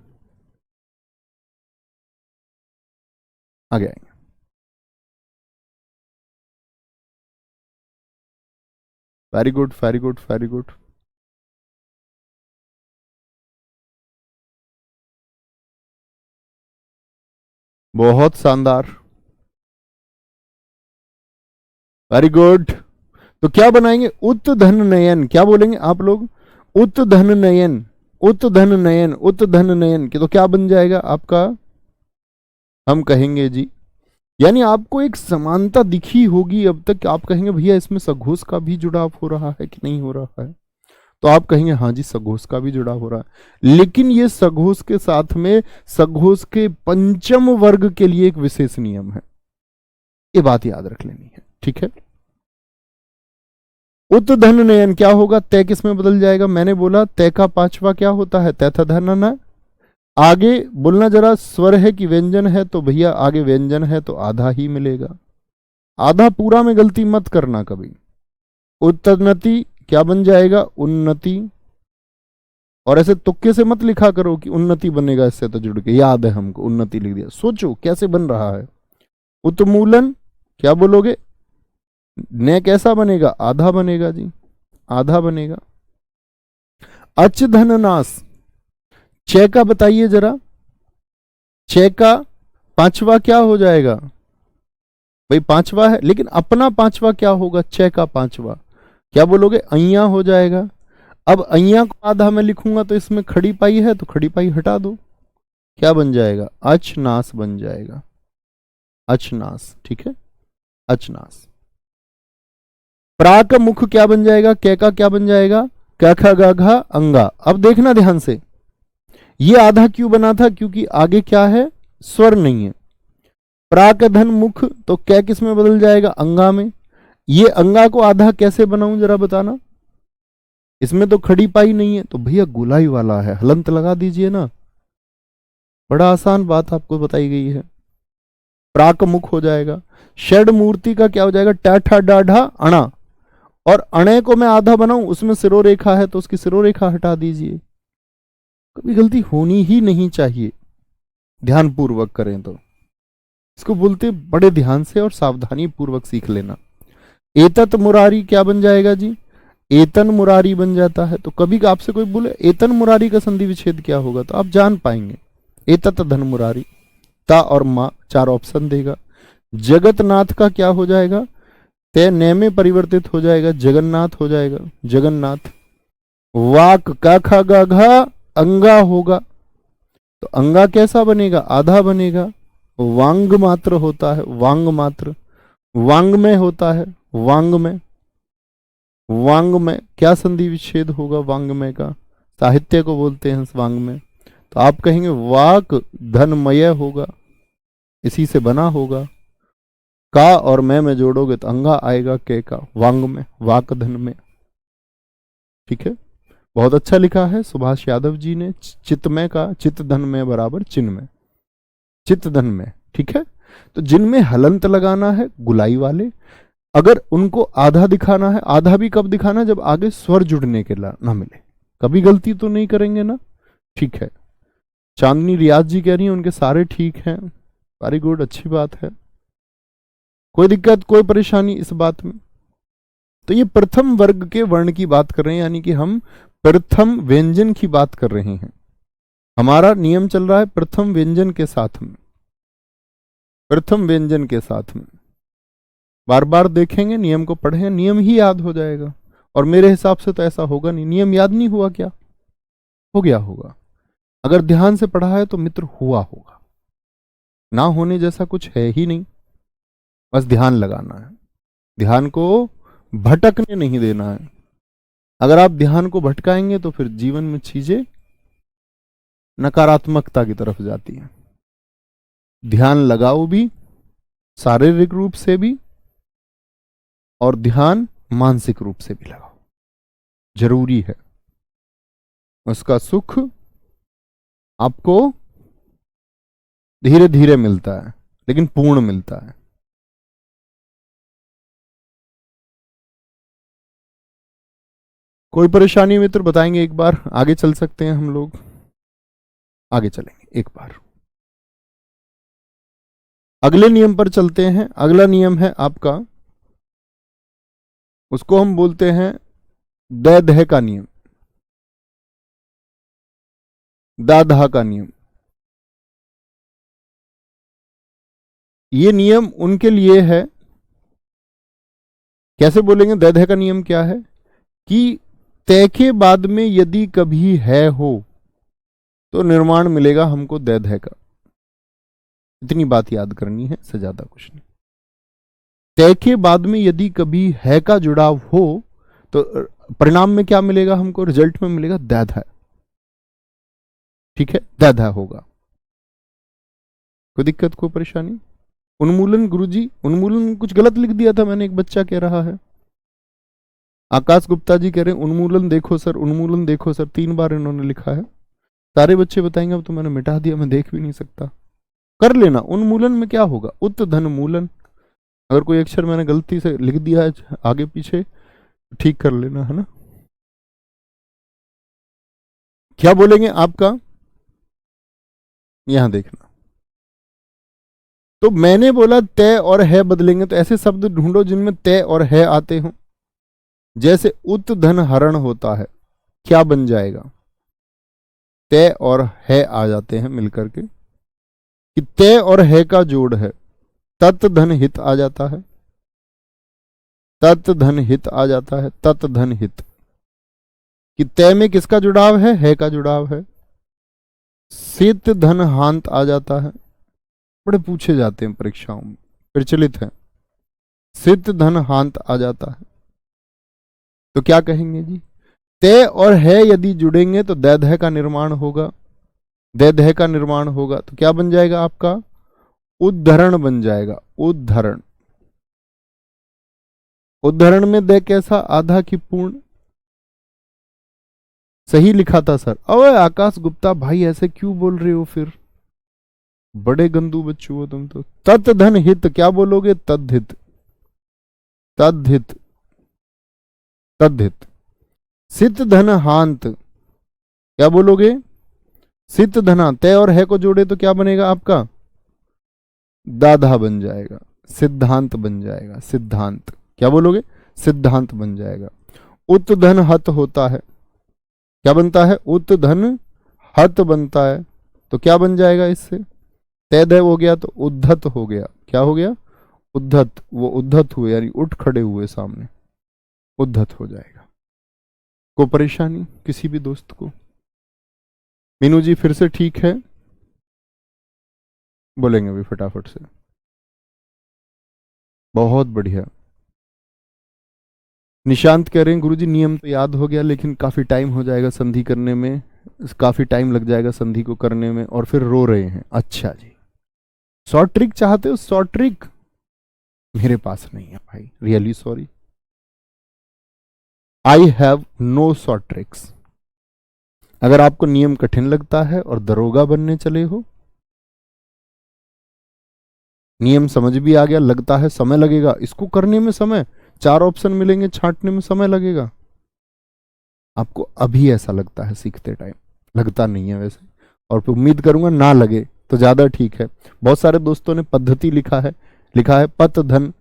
आगे आएंगे। Very good, very good, very good. बहुत शानदार, वेरी गुड। तो क्या बनाएंगे? उत धन नयन, क्या बोलेंगे आप लोग? उत धन नयन, उत धन नयन, उत धन नयन के तो क्या बन जाएगा आपका? हम कहेंगे जी, यानी आपको एक समानता दिखी होगी अब तक, आप कहेंगे भैया इसमें सघोष का भी जुड़ाव हो रहा है कि नहीं हो रहा है, तो आप कहेंगे हाँ जी सघोष का भी जुड़ाव हो रहा है। लेकिन ये सघोष के साथ में सघोष के पंचम वर्ग के लिए एक विशेष नियम है, ये बात याद रख लेनी है, ठीक है। उत धन नयन क्या होगा? तय किस में बदल जाएगा? मैंने बोला तय का पांचवा क्या होता है? तय था धन न। आगे बोलना जरा, स्वर है कि व्यंजन है, तो भैया आगे व्यंजन है तो आधा ही मिलेगा, आधा पूरा में गलती मत करना कभी। उत्तनति क्या बन जाएगा? उन्नति। और ऐसे तुक्के से मत लिखा करो कि उन्नति बनेगा इससे तो जुड़ के, याद है हमको उन्नति लिख दिया, सोचो कैसे बन रहा है। उत्मूलन क्या बोलोगे? न कैसा बनेगा? आधा बनेगा जी, आधा बनेगा। अच धन नाश, च का बताइए जरा, च का पांचवा क्या हो जाएगा? भाई पांचवा है, लेकिन अपना पांचवा क्या होगा? च का पांचवा क्या बोलोगे? अइया हो जाएगा। अब अइया को आधा मैं लिखूंगा तो इसमें खड़ी पाई है तो खड़ी पाई हटा दो, क्या बन जाएगा? अचनाश बन जाएगा, अचनाश, ठीक है, अचनाश। प्राक मुख क्या बन जाएगा? कै का क्या बन जाएगा? क ख ग घ अंगा। अब देखना ध्यान से, ये आधा क्यों बना था? क्योंकि आगे क्या है? स्वर नहीं है। प्राक धन मुख, तो कै किस में बदल जाएगा? अंगा में। ये अंगा को आधा कैसे बनाऊं जरा बताना? इसमें तो खड़ी पाई नहीं है, तो भैया गुलाई वाला है, हलंत लगा दीजिए ना, बड़ा आसान बात आपको बताई गई है। प्राक मुख हो जाएगा। षड मूर्ति का क्या हो जाएगा? टाठा डाढ़ा अणा, और अणे को मैं आधा बनाऊं, उसमें सिरोरेखा है तो उसकी सिरोरेखा हटा दीजिए। कभी गलती होनी ही नहीं चाहिए, ध्यान पूर्वक करें तो। इसको बोलते बड़े ध्यान से और सावधानी पूर्वक सीख लेना। एतत मुरारी क्या बन जाएगा जी? एतन मुरारी बन जाता है। तो कभी आपसे कोई बोले एतन मुरारी का संधि विच्छेद क्या होगा, तो आप जान पाएंगे। एतत धन मुरारी, ता और मा, चार ऑप्शन देगा। जगतनाथ का क्या हो जाएगा? तय न में परिवर्तित हो जाएगा, जगन्नाथ हो जाएगा, जगन्नाथ। वाक का खा गा घा अंगा होगा, तो अंगा कैसा बनेगा? आधा बनेगा। वांग मात्र होता है, वांग मात्र। वांग में होता है, वांग में। वांग में क्या संधि विच्छेद होगा? वांग में का साहित्य को बोलते हैं वांग में, तो आप कहेंगे वाक धनमय होगा, इसी से बना होगा। का और मैं जोड़ोगे तो अंगा आएगा के का, वांग में, वाक धन में, ठीक है। बहुत अच्छा लिखा है सुभाष यादव जी ने। चित्तमय का चित्त धन में बराबर चिन्ह में, चित्त धन में, ठीक है। तो जिनमें हलंत लगाना है गुलाई वाले, अगर उनको आधा दिखाना है, आधा भी कब दिखाना है? जब आगे स्वर जुड़ने के ना मिले। कभी गलती तो नहीं करेंगे ना, ठीक है। चांदनी रियाज जी कह रही हैं उनके सारे ठीक हैं, वेरी गुड, अच्छी बात है। कोई दिक्कत, कोई परेशानी इस बात में? तो ये प्रथम वर्ग के वर्ण की बात कर रहे हैं, यानी कि हम प्रथम व्यंजन की बात कर रहे हैं। हमारा नियम चल रहा है प्रथम व्यंजन के साथ में, प्रथम व्यंजन के साथ में। बार बार देखेंगे, नियम को पढ़ें, नियम ही याद हो जाएगा। और मेरे हिसाब से तो ऐसा होगा नहीं, नियम याद नहीं हुआ क्या? हो गया होगा। अगर ध्यान से पढ़ा है तो मित्र हुआ होगा, ना होने जैसा कुछ है ही नहीं। बस ध्यान लगाना है, ध्यान को भटकने नहीं देना है। अगर आप ध्यान को भटकाएंगे तो फिर जीवन में चीजें नकारात्मकता की तरफ जाती हैं। ध्यान लगाओ भी, शारीरिक रूप से भी, और ध्यान मानसिक रूप से भी लगाओ, जरूरी है। उसका सुख आपको धीरे धीरे मिलता है, लेकिन पूर्ण मिलता है। कोई परेशानी मित्र बताएंगे एक बार, आगे चल सकते हैं हम लोग, आगे चलेंगे एक बार। अगले नियम पर चलते हैं। अगला नियम है आपका, उसको हम बोलते हैं दैर्ध्य का नियम, दाधा का नियम। ये नियम उनके लिए है, कैसे बोलेंगे? दैर्ध्य का नियम क्या है कि तय के बाद में यदि कभी है हो तो निर्माण मिलेगा हमको दैर्ध्य का। इतनी बात याद करनी है, से ज्यादा कुछ नहीं। तय के बाद में यदि कभी है का जुड़ाव हो तो परिणाम में क्या मिलेगा हमको? रिजल्ट में मिलेगा दैर्ध्य। ठीक है, दैर्ध्य होगा। कोई दिक्कत, कोई परेशानी? उन्मूलन गुरुजी, उन्मूलन कुछ गलत लिख दिया था मैंने, एक बच्चा कह रहा है। आकाश गुप्ता जी कह रहे हैं उन्मूलन देखो सर, उन्मूलन देखो सर, 3 बार इन्होंने लिखा है। सारे बच्चे बताएंगे अब तो मैंने मिटा दिया, मैं देख भी नहीं सकता। कर लेना, उन्मूलन में क्या होगा? उत धन मूलन। अगर कोई अक्षर मैंने गलती से लिख दिया है आगे पीछे, ठीक कर लेना, है ना। क्या बोलेंगे आपका, यहां देखना। तो मैंने बोला तय और है बदलेंगे, तो ऐसे शब्द ढूंढो जिनमें तय और है आते हो। जैसे उत धन हरण होता है, क्या बन जाएगा? तय और है आ जाते हैं मिलकर के, कि तय और है का जोड़ है, तत् धन हित आ जाता है, तत् धन हित आ जाता है, तत् धन हित। कि तय में किसका जुड़ाव है का जुड़ाव है। सित धन हांत आ जाता है, बड़े पूछे जाते हैं परीक्षाओं में, प्रचलित है। सित धन हांत आ जाता है, तो क्या कहेंगे जी? तय और है यदि जुड़ेंगे तो दैर्ध्य का निर्माण होगा। दैर्ध्य का निर्माण होगा तो क्या बन जाएगा आपका? उद्धरण बन जाएगा, उद्धरण। उद्धरण में दे कैसा? आधा की पूर्ण। सही लिखा था सर। अबे आकाश गुप्ता भाई ऐसे क्यों बोल रहे हो फिर? बड़े गंदू बच्चों हो तुम तो। तत् धन हित क्या बोलोगे? तद्धित, तद्धित, तद्धित। सित धन हांत क्या बोलोगे? सित धना। तय और है को जोड़े तो क्या बनेगा आपका? दाधा बन जाएगा, सिद्धांत बन जाएगा। सिद्धांत क्या बोलोगे? सिद्धांत बन जाएगा। उत धन हत होता है, क्या बनता है? उत धन हत बनता है, तो क्या बन जाएगा इससे? तय हो गया तो उद्धत हो गया। क्या हो गया? उद्धत। वो उद्धत हुए यानी उठ खड़े हुए सामने, उद्धत हो जाएगा। को परेशानी किसी भी दोस्त को? मीनू जी फिर से ठीक है? बोलेंगे अभी फटाफट से। बहुत बढ़िया। निशांत कह रहे हैं गुरुजी नियम तो याद हो गया लेकिन काफी टाइम हो जाएगा संधि करने में, काफी टाइम लग जाएगा संधि को करने में, और फिर रो रहे हैं। अच्छा जी, शॉर्ट ट्रिक चाहते हो? शॉर्ट ट्रिक मेरे पास नहीं है भाई, really sorry, I have no short tricks. अगर आपको नियम कठिन लगता है और दरोगा बनने चले हो, नियम समझ भी आ गया, लगता है समय लगेगा इसको करने में, समय 4 ऑप्शन मिलेंगे, छांटने में समय लगेगा, आपको अभी ऐसा लगता है सीखते टाइम, लगता नहीं है वैसे, और उम्मीद करूंगा ना लगे तो ज्यादा ठीक है। बहुत सारे दोस्तों ने पद्धति लिखा है, लिखा है पत धन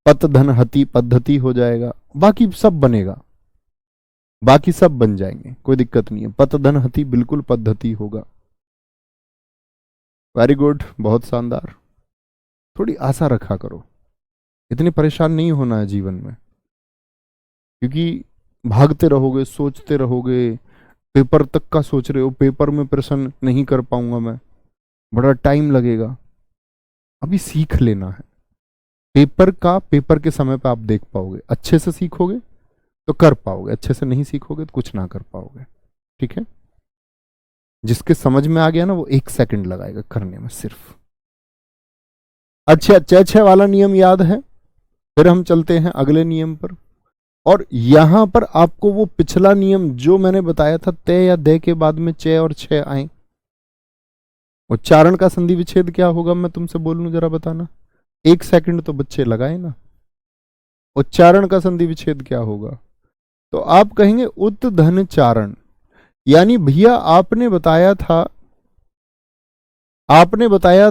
पत धन हति पद्धति हो जाएगा, बाकी सब बनेगा, बाकी सब बन जाएंगे, कोई दिक्कत नहीं है। पत धन हति बिल्कुल पद्धति होगा। वेरी गुड, बहुत शानदार। थोड़ी आशा रखा करो, इतने परेशान नहीं होना है जीवन में, क्योंकि भागते रहोगे, सोचते रहोगे, पेपर तक का सोच रहे हो, पेपर में प्रश्न नहीं कर पाऊंगा मैं, बड़ा टाइम लगेगा। अभी सीख लेना है, पेपर के समय पे आप देख पाओगे, अच्छे से सीखोगे तो कर पाओगे, अच्छे से नहीं सीखोगे तो कुछ ना कर पाओगे। ठीक है, जिसके समझ में आ गया ना वो 1 सेकंड लगाएगा करने में सिर्फ। अच्छा, 6 वाला नियम याद है? फिर हम चलते हैं अगले नियम पर, और यहां पर आपको वो पिछला नियम जो मैंने बताया था, तय या दे के बाद में च और 6 आए, उच्चारण का संधि विच्छेद क्या होगा, मैं तुमसे बोलूं जरा बताना। 1 सेकंड तो बच्चे लगाए ना। उच्चारण का संधि विच्छेद क्या होगा? तो आप कहेंगे उत धन चारण, यानी भैया आपने बताया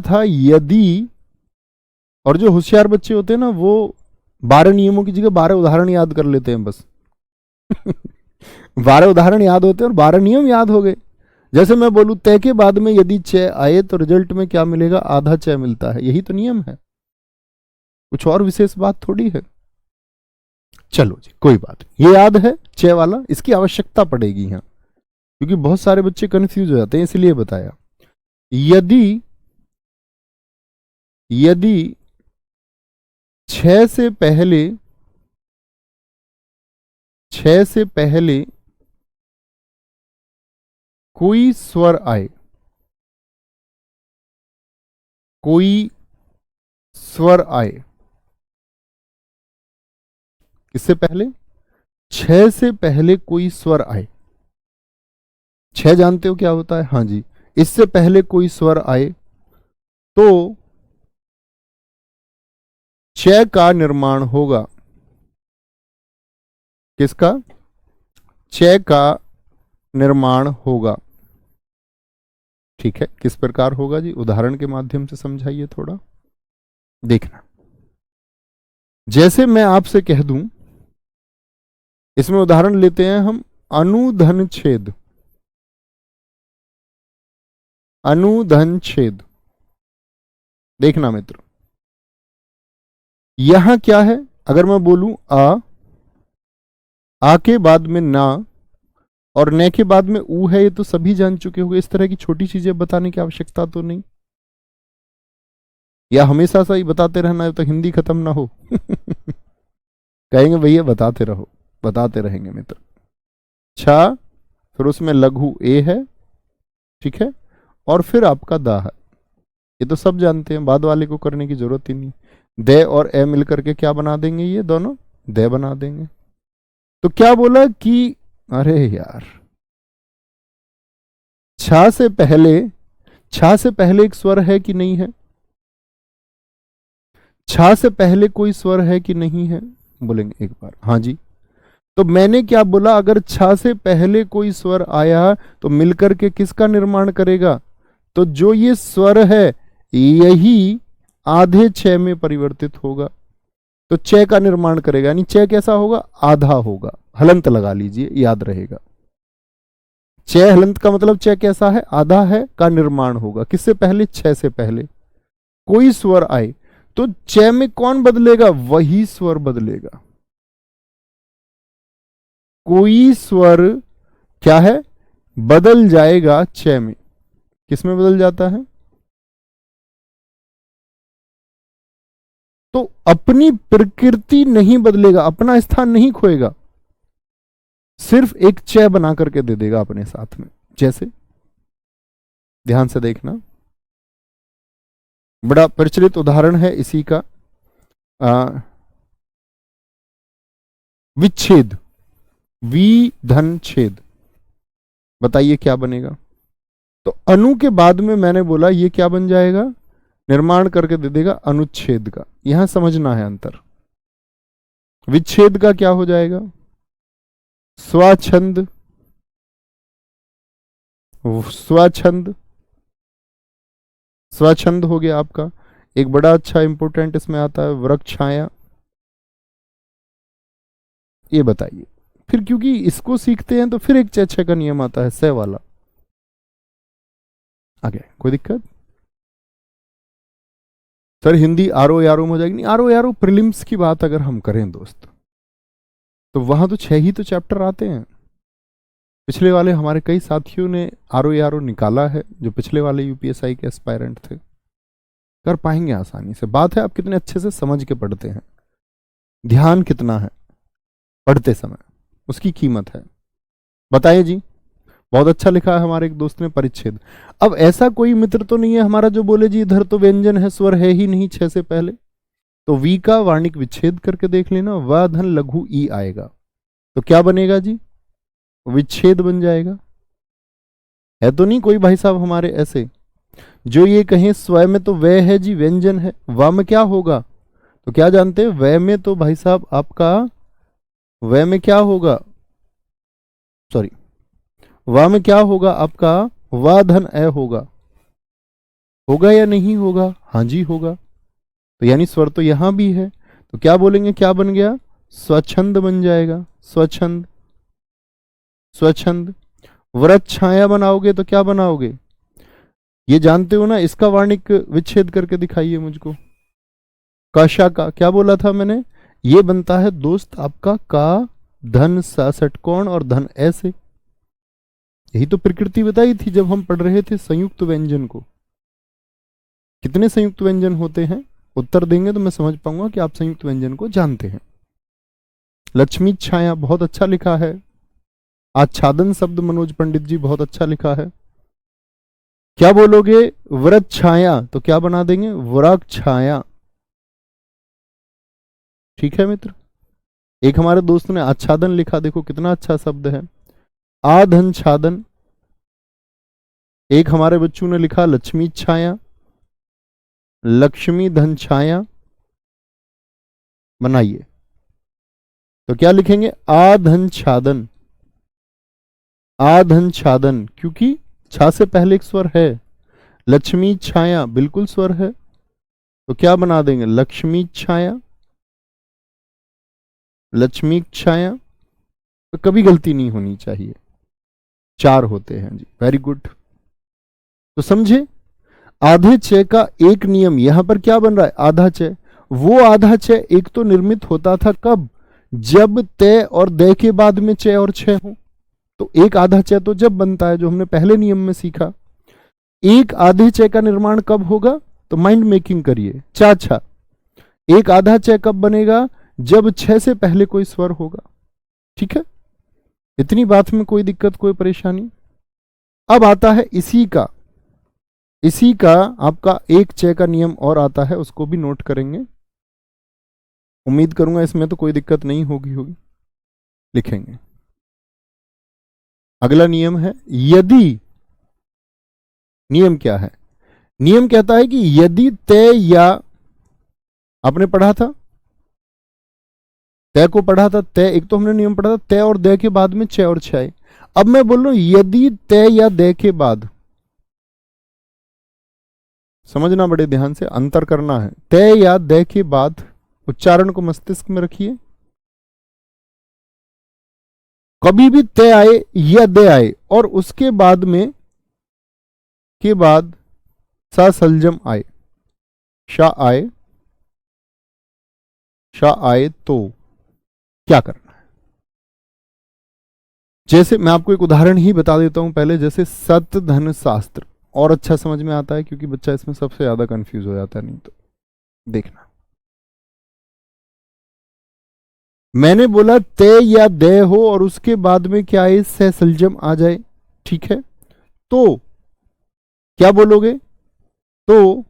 था यदि, और जो होशियार बच्चे होते हैं ना वो 12 नियमों की जगह 12 उदाहरण याद कर लेते हैं बस। 12 उदाहरण याद होते हैं और 12 नियम याद हो गए। जैसे मैं बोलूं तय के बाद में यदि च आए तो रिजल्ट में क्या मिलेगा, आधा च मिलता है, यही तो नियम है, कुछ और विशेष बात थोड़ी है। चलो जी, कोई बात नहीं, ये याद है च वाला, इसकी आवश्यकता पड़ेगी यहां, क्योंकि बहुत सारे बच्चे कंफ्यूज हो जाते हैं, इसलिए बताया। यदि 6 से पहले कोई स्वर आए, किससे पहले? 6 से पहले कोई स्वर आए। 6 जानते हो क्या होता है? हाँ जी, इससे पहले कोई स्वर आए तो च का निर्माण होगा। किसका? च का निर्माण होगा। ठीक है, किस प्रकार होगा जी? उदाहरण के माध्यम से समझाइए थोड़ा, देखना। जैसे मैं आपसे कह दूं, इसमें उदाहरण लेते हैं हम, अनुधन छेद। अनुधन छेद, देखना मित्र, यहां क्या है? अगर मैं बोलूं आ के बाद में ना और न के बाद में ऊ है, ये तो सभी जान चुके होंगे। इस तरह की छोटी चीजें बताने की आवश्यकता तो नहीं, या हमेशा सा ही बताते रहना है तो हिंदी खत्म ना हो। कहेंगे भैया बताते रहो, बताते रहेंगे मित्र। छा, फिर उसमें लघु ए है, ठीक है, और फिर आपका दा है, ये तो सब जानते हैं, बाद वाले को करने की जरूरत ही नहीं। दे और ए मिलकर के क्या बना देंगे? ये दोनों दे बना देंगे। तो क्या बोला कि अरे यार, छा से पहले एक स्वर है कि नहीं है? छा से पहले कोई स्वर है कि नहीं है? बोलेंगे एक बार, हाँ जी। तो मैंने क्या बोला, अगर छा से पहले कोई स्वर आया तो मिलकर के किसका निर्माण करेगा? तो जो ये स्वर है यही आधे छ में परिवर्तित होगा, तो च का निर्माण करेगा, यानी च कैसा होगा? आधा होगा। हलंत लगा लीजिए, याद रहेगा। च हलंत का मतलब च कैसा है? आधा है, का निर्माण होगा। किससे पहले? छ से पहले कोई स्वर आए तो च में कौन बदलेगा? वही स्वर बदलेगा। कोई स्वर क्या है? बदल जाएगा च में। किस में बदल जाता है? तो अपनी प्रकृति नहीं बदलेगा, अपना स्थान नहीं खोएगा, सिर्फ एक च बना करके दे देगा अपने साथ में। जैसे, ध्यान से देखना, बड़ा प्रचलित उदाहरण है इसी का, विच्छेद, वी धन छेद। बताइए क्या बनेगा? तो अनु के बाद में मैंने बोला ये क्या बन जाएगा? निर्माण करके दे देगा अनुच्छेद का। यहां समझना है अंतर। विच्छेद का क्या हो जाएगा? स्वच्छंद, स्वच्छंद, स्वच्छंद हो गया आपका। एक बड़ा अच्छा इंपोर्टेंट इसमें आता है वृक्षाया, ये बताइए। फिर क्योंकि इसको सीखते हैं तो फिर एक छ का नियम आता है, से वाला। आगे कोई दिक्कत? सर हिंदी आरो यारो में हो जाएगी? नहीं, आरो यारो प्रीलिम्स की बात अगर हम करें दोस्त, तो वहां तो 6 ही तो चैप्टर आते हैं। पिछले वाले हमारे कई साथियों ने आरो यारो निकाला है, जो पिछले वाले यूपीएसआई के एस्पायरेंट थे, कर पाएंगे आसानी से। बात है आप कितने अच्छे से समझ के पढ़ते हैं, ध्यान कितना है पढ़ते समय, उसकी कीमत है। बताइए जी। बहुत अच्छा लिखा है हमारे एक दोस्त ने, परिच्छेद। अब ऐसा कोई मित्र तो नहीं है हमारा जो बोले जी इधर तो व्यंजन है, स्वर है ही नहीं 6 से पहले, तो वी का वार्णिक विच्छेद करके देख लेना, व धन लघु ई आएगा तो क्या बनेगा जी? विच्छेद बन जाएगा। है तो नहीं कोई भाई साहब हमारे ऐसे जो ये कहें स्वयं में तो वह है जी व्यंजन है, व में क्या होगा? तो क्या जानते हैं, वह में तो भाई साहब आपका वह में क्या होगा, सॉरी व में क्या होगा आपका, व धन ए होगा। होगा या नहीं होगा? हाँ जी होगा। तो यानी स्वर तो यहां भी है, तो क्या बोलेंगे, क्या बन गया? स्वच्छंद बन जाएगा, स्वच्छंद। स्वच्छंद। व्रत छाया बनाओगे तो क्या बनाओगे? ये जानते हो ना, इसका वार्णिक विच्छेद करके दिखाइए मुझको। कशा का क्या बोला था मैंने? ये बनता है दोस्त आपका का धन सा षटकोण और धन ऐसे। यही तो प्रकृति बताई थी जब हम पढ़ रहे थे संयुक्त व्यंजन को। कितने संयुक्त व्यंजन होते हैं? उत्तर देंगे तो मैं समझ पाऊंगा कि आप संयुक्त व्यंजन को जानते हैं। लक्ष्मी छाया बहुत अच्छा लिखा है। आच्छादन शब्द मनोज पंडित जी बहुत अच्छा लिखा है। क्या बोलोगे? व्रत छाया तो क्या बना देंगे? व्रक छाया। ठीक है मित्र। एक हमारे दोस्त ने आच्छादन लिखा, देखो कितना अच्छा शब्द है, आधन छादन। एक हमारे बच्चों ने लिखा लक्ष्मी छाया, लक्ष्मी धन छाया। बनाइए तो क्या लिखेंगे? आधन छादन। आधन छादन, क्योंकि छा से पहले एक स्वर है। लक्ष्मी छाया बिल्कुल स्वर है, तो क्या बना देंगे? लक्ष्मी छाया। लक्ष्मी छाया, तो कभी गलती नहीं होनी चाहिए। 4 होते हैं जी, वेरी गुड। तो समझे, आधे च का एक नियम यहां पर क्या बन रहा है? आधा च। वो आधा च एक तो निर्मित होता था कब? जब तय और दे के बाद में च और छ हो। तो एक आधा च तो जब बनता है, जो हमने पहले नियम में सीखा। एक आधे च का निर्माण कब होगा? तो माइंड मेकिंग करिए, चा छा। एक आधा च कब बनेगा? जब 6 से पहले कोई स्वर होगा। ठीक है, इतनी बात में कोई दिक्कत, कोई परेशानी? अब आता है इसी का आपका एक च का नियम और आता है, उसको भी नोट करेंगे। उम्मीद करूंगा इसमें तो कोई दिक्कत नहीं होगी। लिखेंगे। अगला नियम है यदि। नियम क्या है? नियम कहता है कि यदि तय या, आपने पढ़ा था तय को, पढ़ा था तय, एक तो हमने नियम पढ़ा था तय और दे के बाद में च और छ। अब मैं बोल रहा हूं यदि तय या दे के बाद, समझना बड़े ध्यान से, अंतर करना है। तय या दे के बाद, उच्चारण को मस्तिष्क में रखिए। कभी भी तय आए या दे आए और उसके बाद में सा सलजम आए, शा आए तो क्या करना है? जैसे मैं आपको एक उदाहरण ही बता देता हूं पहले, जैसे सत धन शास्त्र, और अच्छा समझ में आता है क्योंकि बच्चा इसमें सबसे ज्यादा कंफ्यूज हो जाता है। नहीं तो देखना, मैंने बोला तय या दे हो और उसके बाद में क्या है? सह सलजम आ जाए। ठीक है, तो क्या बोलोगे? तो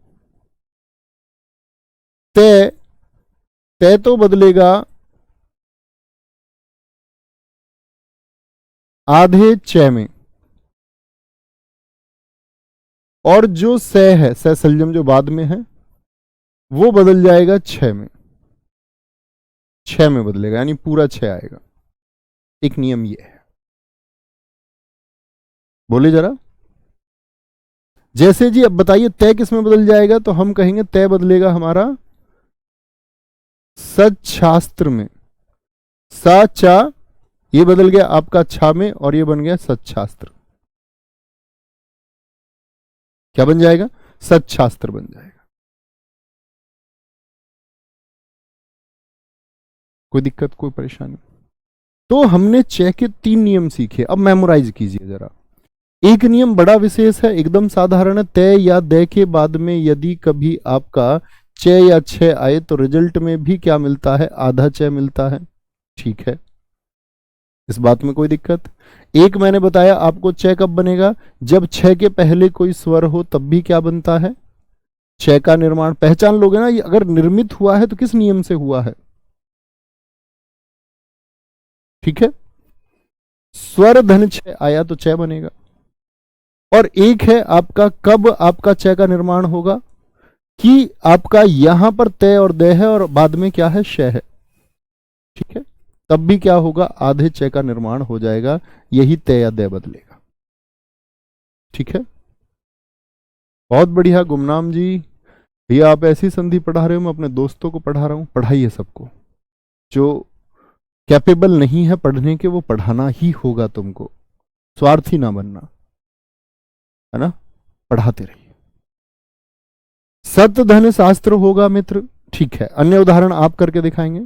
तय तो बदलेगा आधे च में, और जो स है, सह सलजम जो बाद में है, वो बदल जाएगा छ में। छ में बदलेगा, यानी पूरा छ आएगा। एक नियम ये है, बोले जरा। जैसे जी अब बताइए तय किस में बदल जाएगा? तो हम कहेंगे तय बदलेगा हमारा सच्छास्त्र में। सा चा, ये बदल गया आपका छा में और ये बन गया सच्छास्त्र। क्या बन जाएगा? सच्छास्त्र बन जाएगा। कोई दिक्कत, कोई परेशानी? तो हमने च के 3 नियम सीखे, अब मेमोराइज कीजिए जरा। एक नियम बड़ा विशेष है, एकदम साधारण है। तय या दय के बाद में यदि कभी आपका च या छ आए तो रिजल्ट में भी क्या मिलता है? आधा च मिलता है। ठीक है, इस बात में कोई दिक्कत? एक मैंने बताया आपको, च कब बनेगा? जब छ के पहले कोई स्वर हो, तब भी क्या बनता है? च का निर्माण। पहचान लोगे ना, ये अगर निर्मित हुआ है तो किस नियम से हुआ है? ठीक है, स्वर धन छ आया तो च बनेगा। और एक है आपका, कब आपका च का निर्माण होगा? कि आपका यहां पर तय और दय है और बाद में क्या है? श है। ठीक है, तब भी क्या होगा? आधे च का निर्माण हो जाएगा, यही तय या दय बदलेगा। ठीक है, बहुत बढ़िया गुमनाम जी। भैया आप ऐसी संधि पढ़ा रहे हो, मैं अपने दोस्तों को पढ़ा रहा हूं। पढ़ाइए सबको, जो कैपेबल नहीं है पढ़ने के वो पढ़ाना ही होगा तुमको, स्वार्थी ना बनना, है ना? पढ़ाते रहिए। सत धन शास्त्र होगा मित्र। ठीक है, अन्य उदाहरण आप करके दिखाएंगे।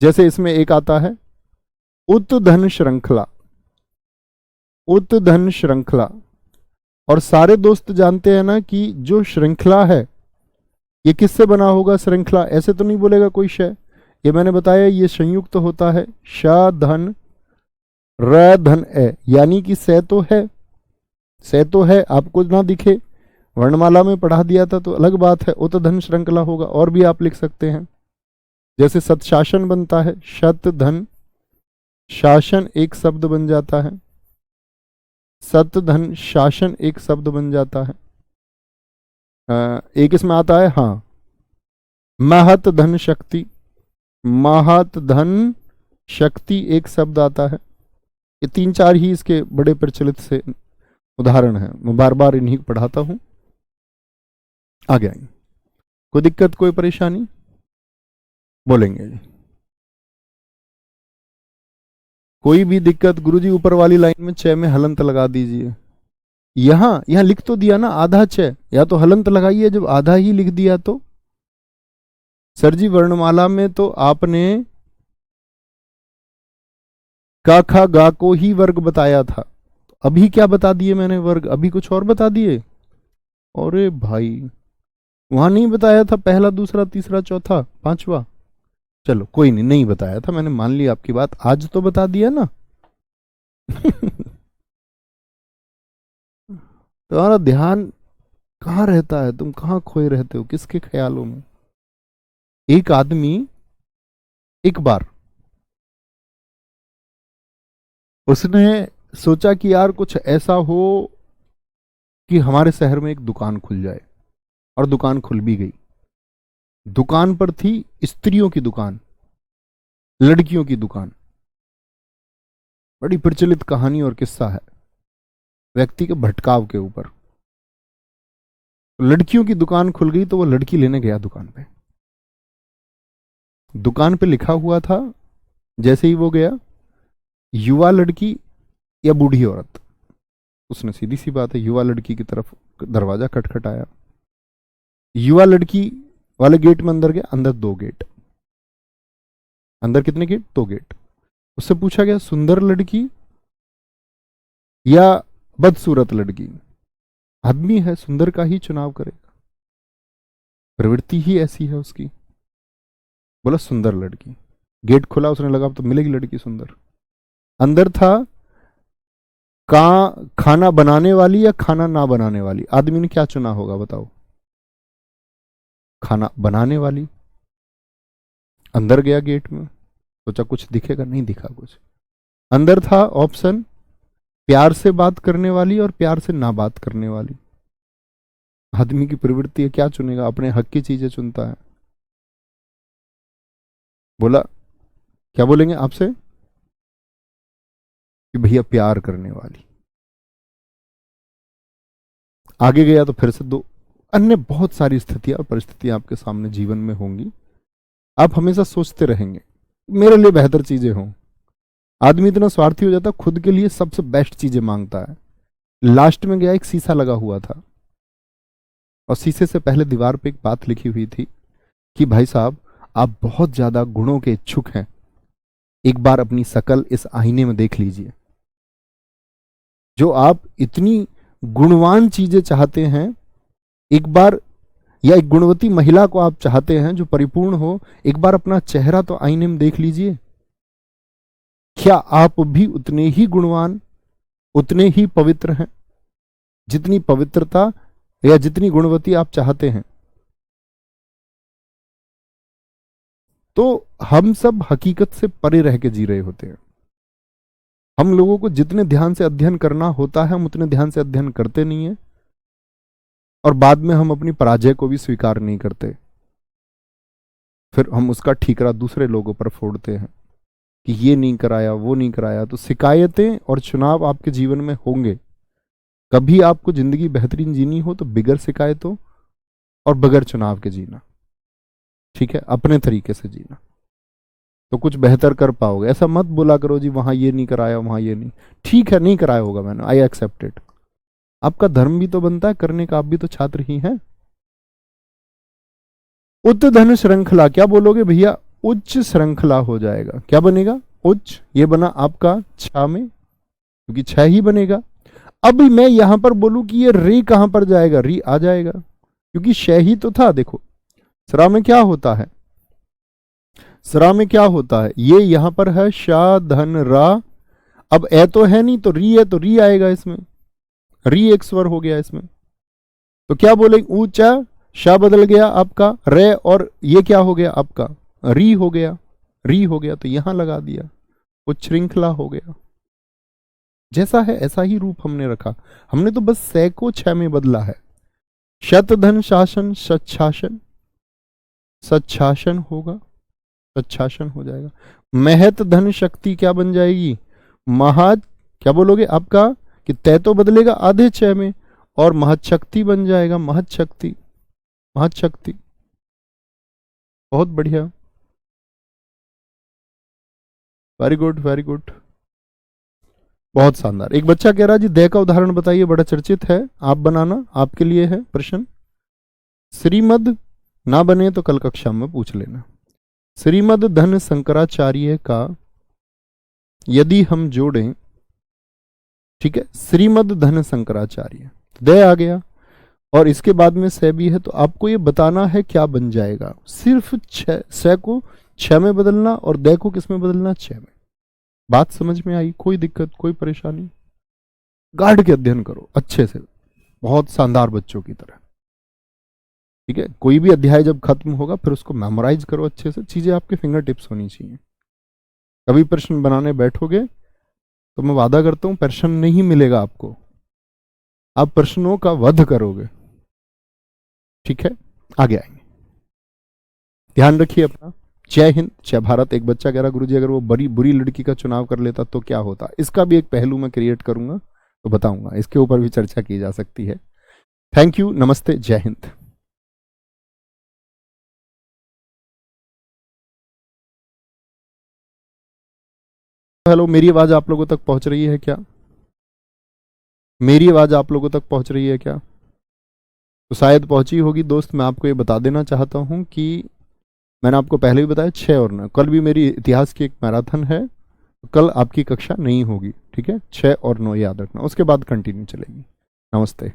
जैसे इसमें एक आता है उत धन श्रृंखला, उत धन श्रृंखला। और सारे दोस्त जानते हैं ना कि जो श्रृंखला है ये किससे बना होगा? श्रृंखला ऐसे तो नहीं बोलेगा कोई शय, ये मैंने बताया ये संयुक्त होता है। श धन र धन ए, यानी कि से तो है, से तो है, आपको ना दिखे, वर्णमाला में पढ़ा दिया था तो अलग बात है। उत धन श्रृंखला होगा। और भी आप लिख सकते हैं, जैसे सतशासन बनता है, शत धन शासन एक शब्द बन जाता है, सत धन शासन एक शब्द बन जाता है। एक इसमें आता है हाँ, महत धन शक्ति, महत धन शक्ति एक शब्द आता है। ये 3-4 ही इसके बड़े प्रचलित से उदाहरण हैं, मैं बार बार इन्हीं को पढ़ाता हूं। आगे आएंगे, कोई दिक्कत, कोई परेशानी? बोलेंगे जी, कोई भी दिक्कत? गुरुजी ऊपर वाली लाइन में च में हलंत लगा दीजिए। यहां लिख तो दिया ना आधा च, या तो हलंत लगाइए। जब आधा ही लिख दिया तो सर जी वर्णमाला में तो आपने का खा गा को ही वर्ग बताया था, अभी क्या बता दिए मैंने? वर्ग। अभी कुछ और बता दिए। अरे भाई, वहां नहीं बताया था पहला, दूसरा, तीसरा, चौथा, पांचवा? चलो कोई नहीं, नहीं बताया था मैंने, मान ली आपकी बात, आज तो बता दिया ना। तुम्हारा ध्यान कहाँ रहता है? तुम कहाँ खोए रहते हो? किसके ख्यालों में? एक आदमी एक बार उसने सोचा कि यार कुछ ऐसा हो कि हमारे शहर में एक दुकान खुल जाए, और दुकान खुल भी गई। दुकान पर थी स्त्रियों की दुकान, लड़कियों की दुकान। बड़ी प्रचलित कहानी और किस्सा है व्यक्ति के भटकाव के ऊपर। लड़कियों की दुकान खुल गई तो वो लड़की लेने गया दुकान पे। दुकान पे लिखा हुआ था, जैसे ही वो गया, युवा लड़की या बूढ़ी औरत। उसने सीधी सी बात है युवा लड़की की तरफ दरवाजा खटखटाया। युवा लड़की वाले गेट में अंदर गया, अंदर 2 गेट। अंदर कितने गेट? 2 गेट। उससे पूछा गया सुंदर लड़की या बदसूरत लड़की? आदमी है, सुंदर का ही चुनाव करेगा, प्रवृत्ति ही ऐसी है उसकी। बोला सुंदर लड़की। गेट खुला, उसने लगा तो मिलेगी लड़की सुंदर। अंदर था खाना बनाने वाली या खाना ना बनाने वाली? आदमी ने क्या चुना होगा बताओ? खाना बनाने वाली। अंदर गया गेट में, सोचा कुछ दिखेगा, नहीं दिखा कुछ। अंदर था ऑप्शन प्यार से बात करने वाली और प्यार से ना बात करने वाली। आदमी की प्रवृत्ति है, क्या चुनेगा? अपने हक की चीजें चुनता है। बोला क्या बोलेंगे आपसे कि भैया प्यार करने वाली। आगे गया तो फिर से 2। अन्य बहुत सारी स्थितियां और परिस्थितियां आपके सामने जीवन में होंगी, आप हमेशा सोचते रहेंगे मेरे लिए बेहतर चीजें हों। आदमी इतना स्वार्थी हो जाता है, खुद के लिए सबसे बेस्ट चीजें मांगता है। लास्ट में गया, एक शीशा लगा हुआ था और शीशे से पहले दीवार पे एक बात लिखी हुई थी कि भाई साहब, आप बहुत ज्यादा गुणों के इच्छुक हैं, एक बार अपनी शकल इस आईने में देख लीजिए। जो आप इतनी गुणवान चीजें चाहते हैं, एक बार, या एक गुणवती महिला को आप चाहते हैं जो परिपूर्ण हो, एक बार अपना चेहरा तो आईने में देख लीजिए। क्या आप भी उतने ही गुणवान, उतने ही पवित्र हैं, जितनी पवित्रता या जितनी गुणवती आप चाहते हैं? तो हम सब हकीकत से परे रह के जी रहे होते हैं। हम लोगों को जितने ध्यान से अध्ययन करना होता है, हम उतने ध्यान से अध्ययन करते नहीं है, और बाद में हम अपनी पराजय को भी स्वीकार नहीं करते। फिर हम उसका ठीकरा दूसरे लोगों पर फोड़ते हैं कि ये नहीं कराया, वो नहीं कराया। तो शिकायतें और चुनाव आपके जीवन में होंगे। कभी आपको जिंदगी बेहतरीन जीनी हो तो बिगर शिकायतों और बगैर चुनाव के जीना, ठीक है, अपने तरीके से जीना, तो कुछ बेहतर कर पाओगे। ऐसा मत बोला करो जी वहां ये नहीं कराया, वहां ये नहीं। ठीक है, नहीं कराया होगा मैंने, आई एक्सेप्ट इट। आपका धर्म भी तो बनता है करने का, आप भी तो छात्र ही हैं। उच्च धन श्रृंखला, क्या बोलोगे भैया? उच्च श्रृंखला हो जाएगा। क्या बनेगा? उच्च, ये बना आपका छा में, क्योंकि छह ही बनेगा। अब मैं यहां पर बोलूं कि ये रे कहां पर जाएगा? री आ जाएगा, क्योंकि शह ही तो था। देखो सरा में क्या होता है, सरा में क्या होता है, ये यहां पर है शा धन रा। अब ए तो है नहीं, तो री है, तो री आएगा इसमें। री एक स्वर हो गया इसमें, तो क्या बोलेंगे? ऊंचा, शा बदल गया आपका रे, और ये क्या हो गया आपका? री हो गया, री हो गया, तो यहां लगा दिया, वो श्रृंखला हो गया। जैसा है ऐसा ही रूप हमने रखा, हमने तो बस सै को छह में बदला है। शत धन शासन, सच्छासन, सच्छासन होगा, सच्छासन हो जाएगा। महत धन शक्ति क्या बन जाएगी? महा, क्या बोलोगे आपका? कि तय तो बदलेगा आधे छह में, और महत शक्ति बन जाएगा, महत शक्ति, महत शक्ति। बहुत बढ़िया, वेरी गुड, वेरी गुड, बहुत शानदार। एक बच्चा कह रहा है जी दय का उदाहरण बताइए, बड़ा चर्चित है, आप बनाना, आपके लिए है प्रश्न। श्रीमद ना बने तो कल कक्षा में पूछ लेना। श्रीमद धन शंकराचार्य का यदि हम जोड़ें, ठीक है, श्रीमद धन शंकराचार्य, दय आ गया, और इसके बाद में स भी है, तो आपको ये बताना है क्या बन जाएगा। सिर्फ स को छह में बदलना और दय को किस में बदलना? छह में। बात समझ में आई? कोई दिक्कत, कोई परेशानी? गार्ड के अध्ययन करो अच्छे से, बहुत शानदार बच्चों की तरह, ठीक है। कोई भी अध्याय जब खत्म होगा फिर उसको मेमोराइज करो अच्छे से, चीजें आपके फिंगर टिप्स होनी चाहिए। कभी प्रश्न बनाने बैठोगे तो मैं वादा करता हूं प्रश्न नहीं मिलेगा आपको, आप प्रश्नों का वध करोगे, ठीक है। आगे आएंगे, ध्यान रखिए अपना। जय हिंद, जय भारत। एक बच्चा कह रहा गुरुजी अगर वो बड़ी बुरी लड़की का चुनाव कर लेता तो क्या होता? इसका भी एक पहलू मैं क्रिएट करूंगा तो बताऊंगा, इसके ऊपर भी चर्चा की जा सकती है। थैंक यू, नमस्ते, जय हिंद। हेलो, मेरी आवाज आप लोगों तक पहुंच रही है क्या? मेरी आवाज आप लोगों तक पहुंच रही है क्या? तो शायद पहुंची होगी दोस्त। मैं आपको ये बता देना चाहता हूं कि मैंने आपको पहले भी बताया 6 और 9, कल भी मेरी इतिहास की एक मैराथन है, कल आपकी कक्षा नहीं होगी, ठीक है। 6 और 9 याद रखना, उसके बाद कंटिन्यू चलेगी। नमस्ते।